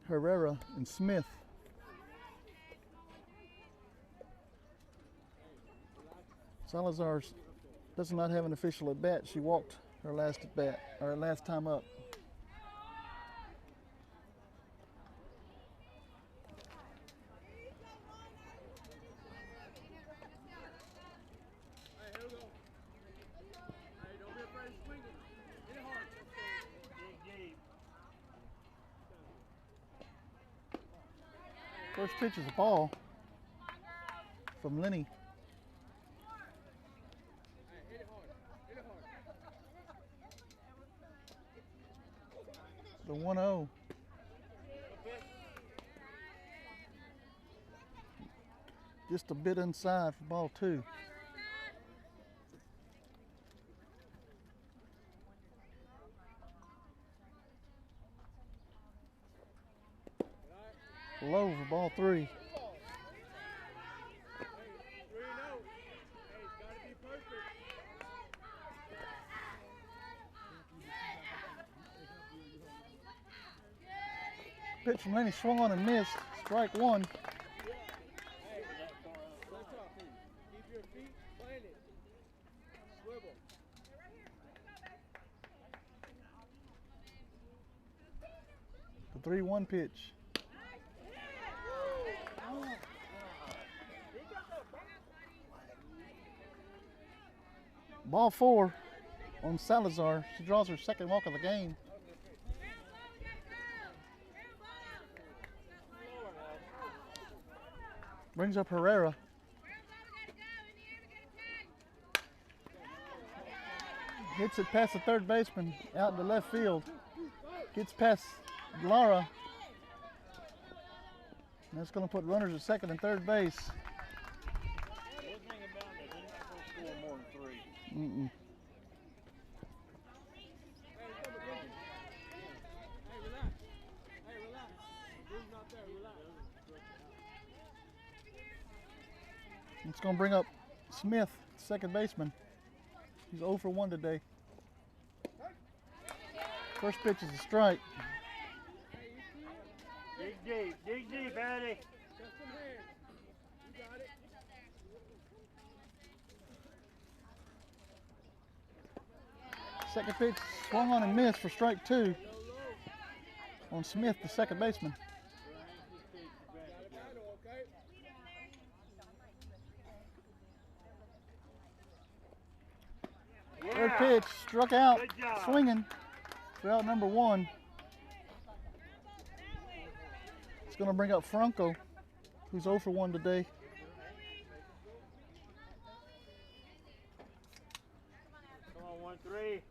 Herrera, and Smith. Salazar does not have an official at bat. She walked her last at bat, or last time up. First pitch is a ball from Lenny. The 1-0. Just a bit inside for ball 2. Low for ball 3. Pitch from Lenny swung on and missed. Strike 1. Keep your feet planted. Swivel. The 3-1 pitch. Ball 4 on Salazar. She draws her second walk of the game. Brings up Herrera. Hits it past the third baseman, out in the left field. Gets past Lara. And that's going to put runners at second and third base. Good thing about it, they're not going to score more than 3. Mm-mm. It's going to bring up Smith, second baseman. He's 0 for 1 today. First pitch is a strike. Dig deep, Eddie. Second pitch swung on and missed for strike 2 on Smith, the second baseman. Third pitch, struck out, Good job. swinging for out number 1. It's going to bring up Franco, who's 0 for 1 today. Come on, 1-3.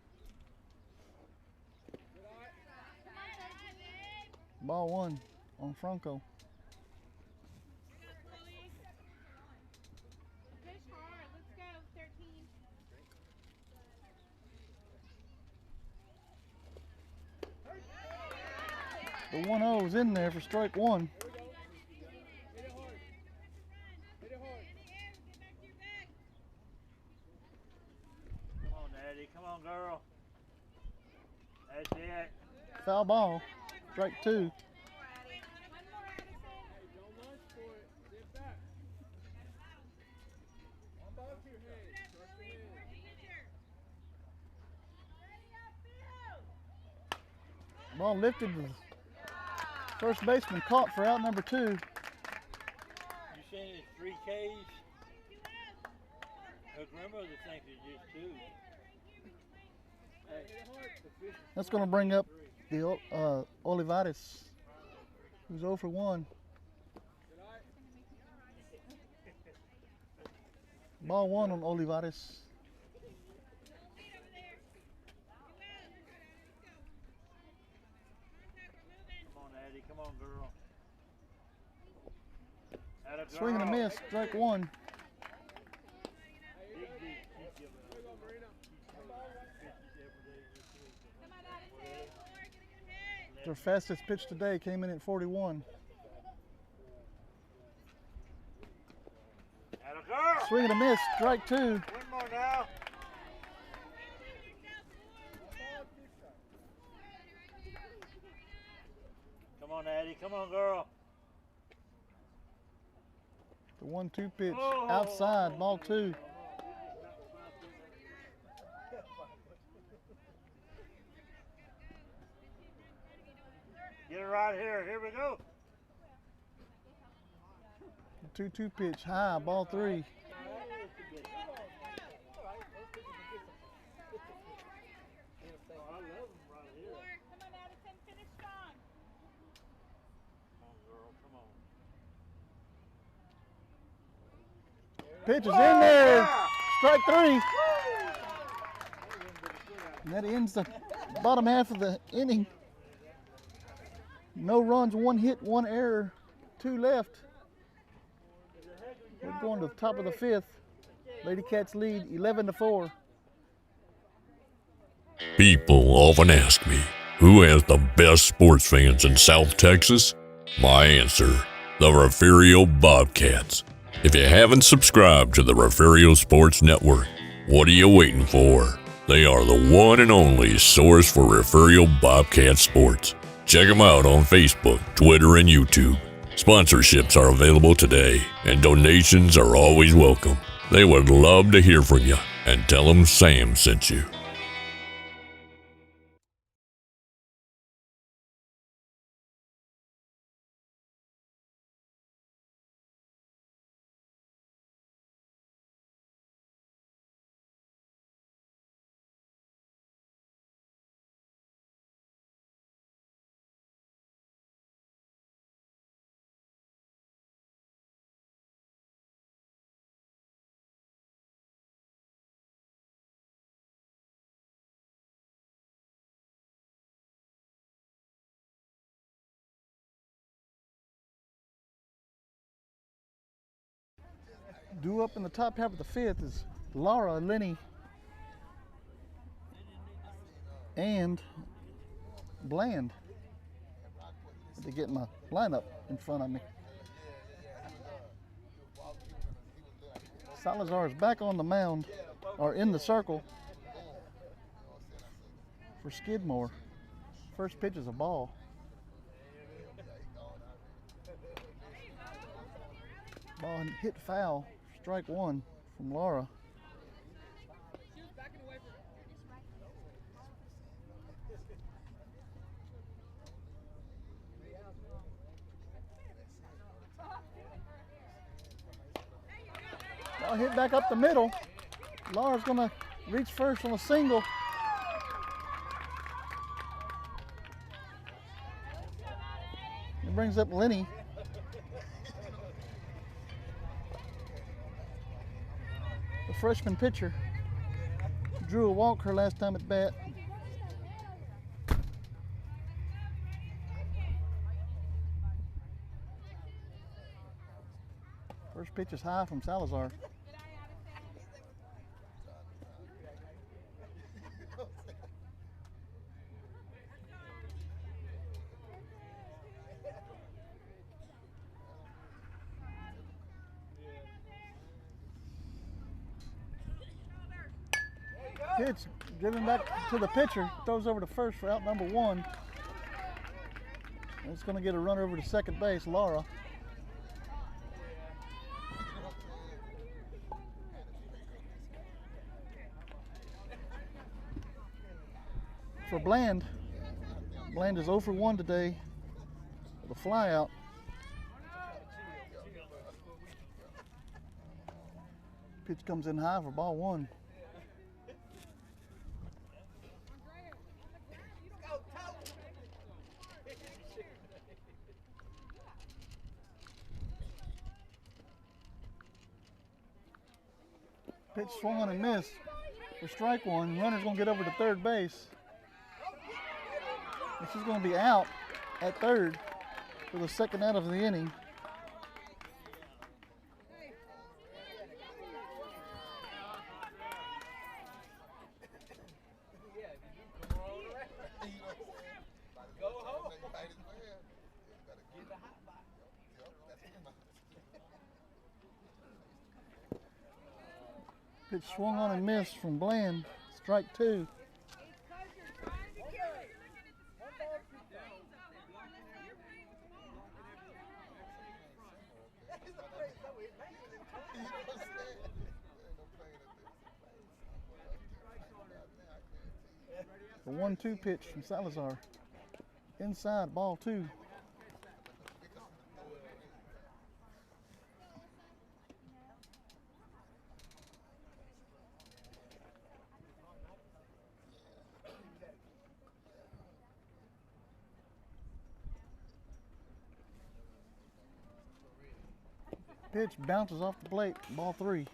Ball 1 on Franco. The 1-0 is in there for strike 1. Come on, Daddy. Come on, girl. That's it. Foul ball, strike 2. Ball lifted. The first baseman caught for out number 2. You saying it's 3 Ks? Her grandmother thinks it's just 2. Hey, That's going to bring up the Olivares, who's 0 for 1. Ball 1 on Olivares. come on, Daddy. Come on, girl. Atta girl. Swing and a miss, strike 1. Big D. Keep giving up. Their fastest pitch today came in at 41. Atta girl. Swing and a miss, strike 2. One more now. Come on, Daddy. Come on, girl. The 1-2 pitch Oh. outside, ball 2. Get it right here. Here we go. The 2-2 pitch high, ball 3. Pitch is in there, strike 3. And that ends the bottom half of the inning. No runs, 1 hit, 1 error, 2 left. We're going to the top of the 5th. Lady Cats lead 11-4. People often ask me, who has the best sports fans in South Texas? My answer, the Refugio Bobcats. If you haven't subscribed to the Refugio Sports Network, what are you waiting for? They are the one and only source for Refugio Bobcat sports. Check them out on Facebook, Twitter, and YouTube. Sponsorships are available today, and donations are always welcome. They would love to hear from you, and tell them Sam sent you. Due up in the top half of the 5th is Laura, Lenny, and Bland. To get my lineup in front of me. Salazar is back on the mound, or in the circle for Skidmore. First pitch is a ball. Ball hit foul, strike 1 from Laura. Ball hit back up the middle. Laura's going to reach first on a single. It brings up Lenny. The freshman pitcher. Drew a walk her last time at bat. First pitch is high from Salazar. Pitch driven back to the pitcher, throws over to first for out number 1. It's going to get a runner over to second base, Laura. For Bland. Bland is 0 for 1 today with a fly out. Pitch comes in high for ball 1. Pitch swung on and missed for strike 1. Runner's going to get over to third base. And she's going to be out at third for the second out of the inning. Pitch swung on and missed from Bland. Strike 2. The 1-2 pitch from Salazar. Inside, ball 2. Pitch bounces off the plate, ball 3.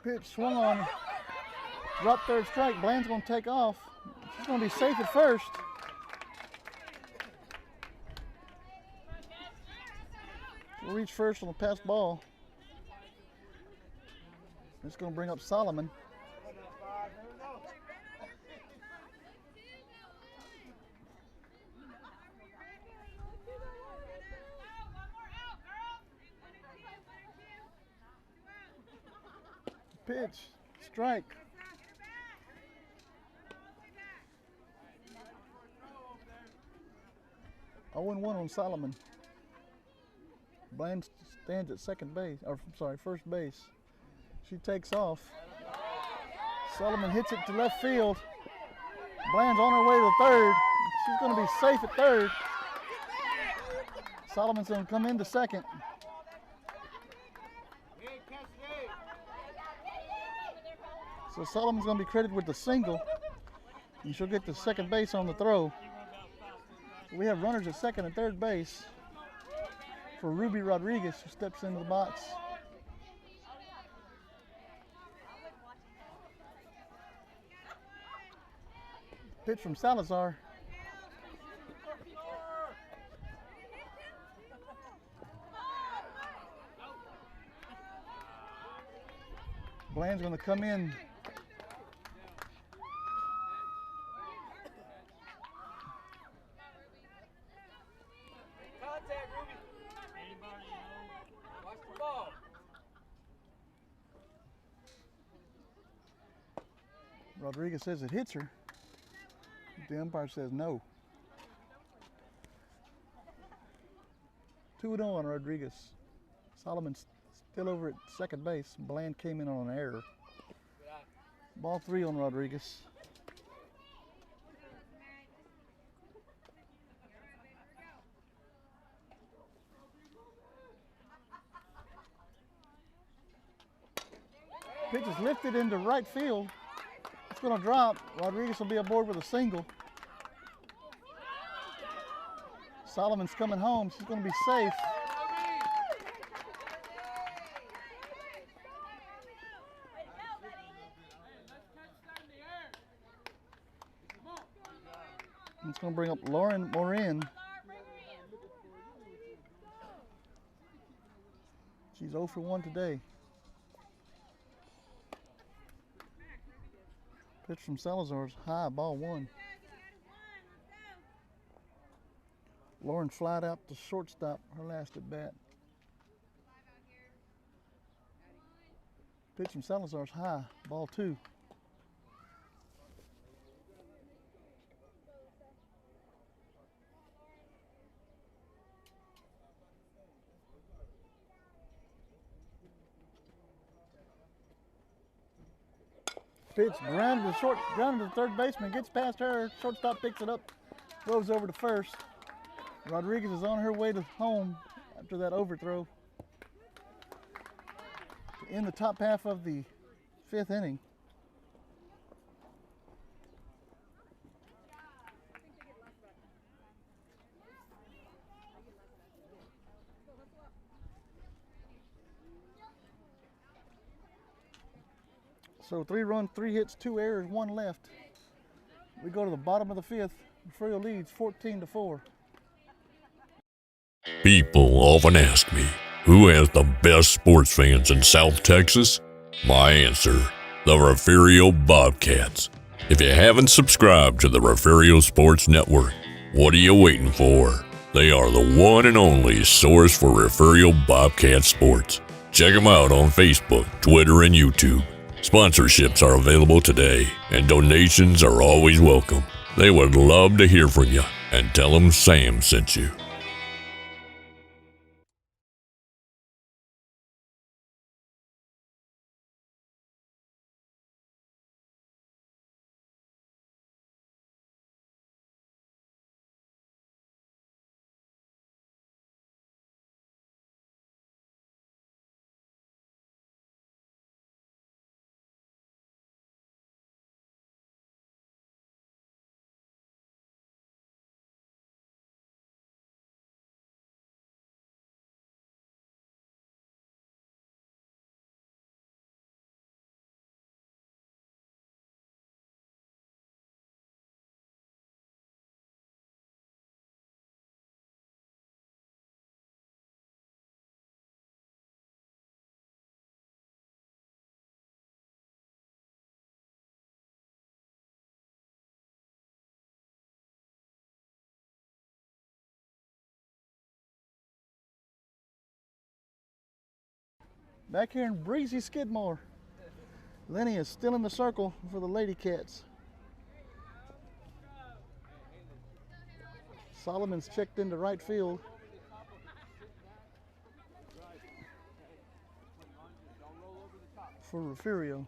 Pitch swung on, dropped third strike. Bland's going to take off. She's going to be safe at first. We'll reach first on the pass ball. It's going to bring up Solomon. Pitch, strike. Oh, 0-1 on Solomon. Bland stands at second base, or sorry, first base. She takes off. Solomon hits it to left field. Bland's on her way to third. She's going to be safe at third. Solomon's going to come into second. So Solomon's going to be credited with the single, and she'll get the second base on the throw. We have runners at second and third base for Ruby Rodriguez, who steps into the box. Pitch from Salazar. Bland's going to come in. Rodriguez says it hits her. The umpire says no. 2-0 on Rodriguez. Solomon's still over at second base. Bland came in on an error. Ball 3 on Rodriguez. Pitch is lifted into right field. It's going to drop. Rodriguez will be aboard with a single. Solomon's coming home. She's going to be safe. It's going to bring up Lauren Morin. She's 0 for 1 today. Pitch from Salazar's high, ball 1. Lauren flied out to shortstop her last at bat. Pitch from Salazar's high, ball 2. Pitch grounded to the third baseman, gets past her, shortstop picks it up, throws over to first. Rodriguez is on her way to home after that overthrow to end the top half of the 5th inning. So 3 runs, 3 hits, 2 errors, 1 left. We go to the bottom of the 5th. Refugio leads 14-4. People often ask me, who has the best sports fans in South Texas? My answer, the Refugio Bobcats. If you haven't subscribed to the Refugio Sports Network, what are you waiting for? They are the one and only source for Refugio Bobcat sports. Check them out on Facebook, Twitter, and YouTube. Sponsorships are available today, and donations are always welcome. They would love to hear from you, and tell them Sam sent you. Back here in breezy Skidmore, Lenny is still in the circle for the Lady Cats. Solomon's checked into right field. For Refugio.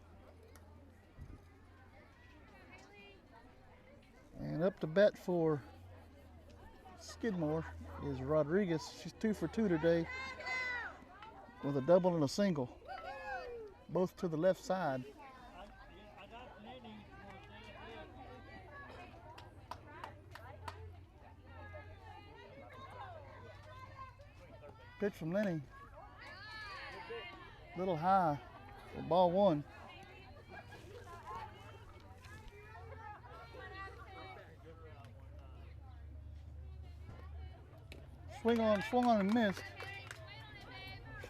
And up to bat for Skidmore is Rodriguez. She's 2 for 2 today with a double and a single, both to the left side. Pitch from Lenny, little high for ball 1. Swung on and missed.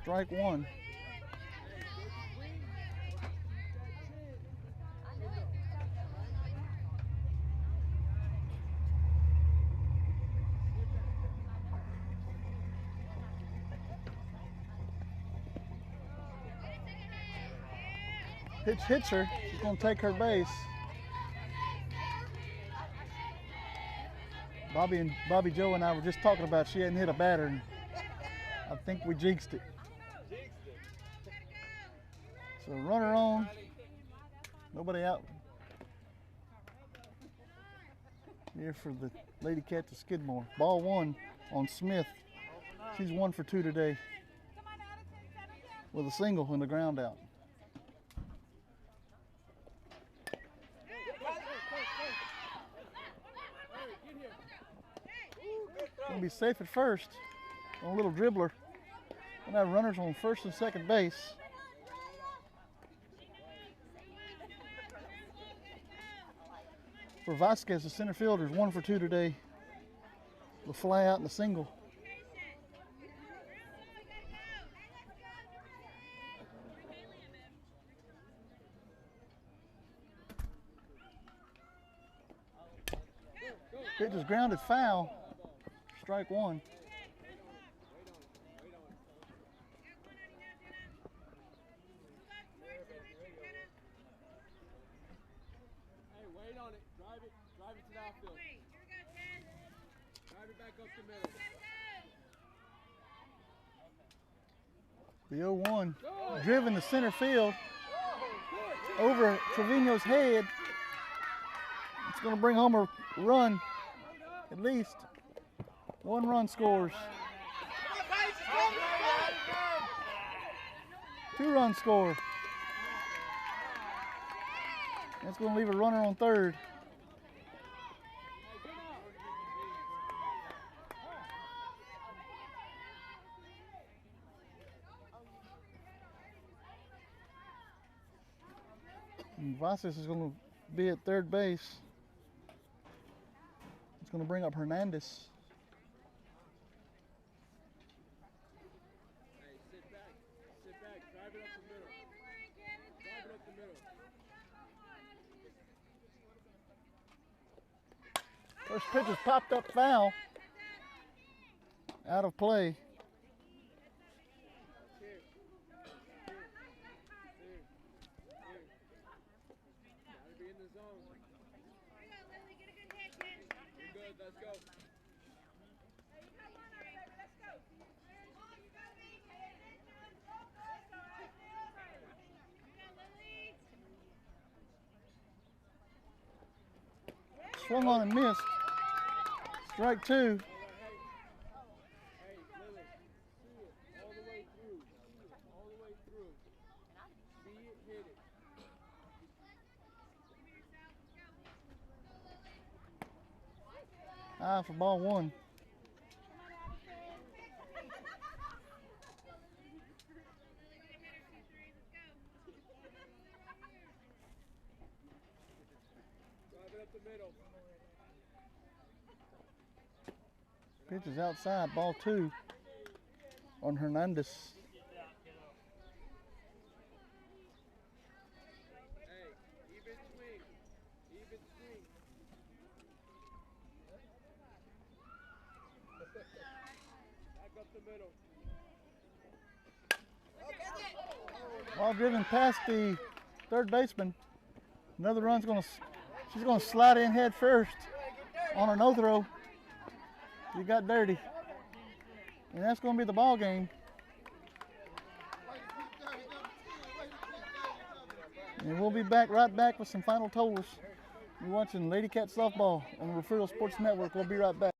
Strike 1. Pitch hits her. She's going to take her base. Bobby Joe and I were just talking about she hadn't hit a batter, and I think we jinxed it. So runner on, nobody out here for the Lady Cats of Skidmore. Ball 1 on Smith. She's 1 for 2 today with a single and the ground out. Gonna be safe at first on a little dribbler. Gonna have runners on first and second base. For Vasquez, the center fielder, is 1 for 2 today. The fly out and the single. Pitch is grounded foul. Strike 1. Drive it to the outfield. Drive it back up the middle. The 0-1 driven to center field over Trevino's head. It's going to bring home a run, at least. 1 run scores. 2 runs score. That's going to leave a runner on third. And Vasquez is going to be at third base. It's going to bring up Hernandez. Hey, sit back, drive it up the middle. Drive it up the middle. First pitch is popped up foul. Out of play. Gotta be in the zone. You're good, let's go. Swung on and missed. Strike 2. Hey, Lily, see it all the way through. All the way through. See it, hit it. High for ball 1. Drive it up the middle. Pitch is outside, ball 2 on Hernandez. Hey, even swing. Even swing. Back up the middle. Ball driven past the third baseman. Another run's she's gonna slide in head first on a no throw. You got dirty. And that's gonna be the ball game. And we'll be right back with some final totals. You're watching Lady Cat Softball on the Refugio Sports Network. We'll be right back.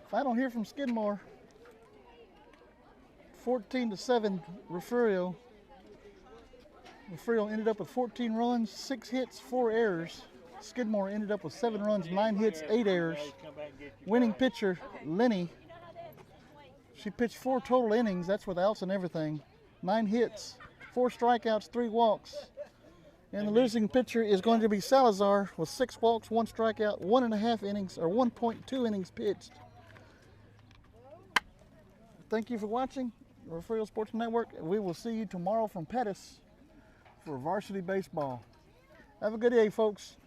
Final here from Skidmore. 14-7 Refugio. Refugio ended up with 14 runs, 6 hits, 4 errors. Skidmore ended up with 7 runs, 9 hits, 8 errors. Winning pitcher, Lenny. She pitched 4 total innings. That's with outs and everything. 9 hits, 4 strikeouts, 3 walks. And the losing pitcher is going to be Salazar with 6 walks, 1 strikeout, 1.5 innings, or 1.2 innings pitched. Thank you for watching the Refugio Sports Network. We will see you tomorrow from Pettis for varsity baseball. Have a good day, folks.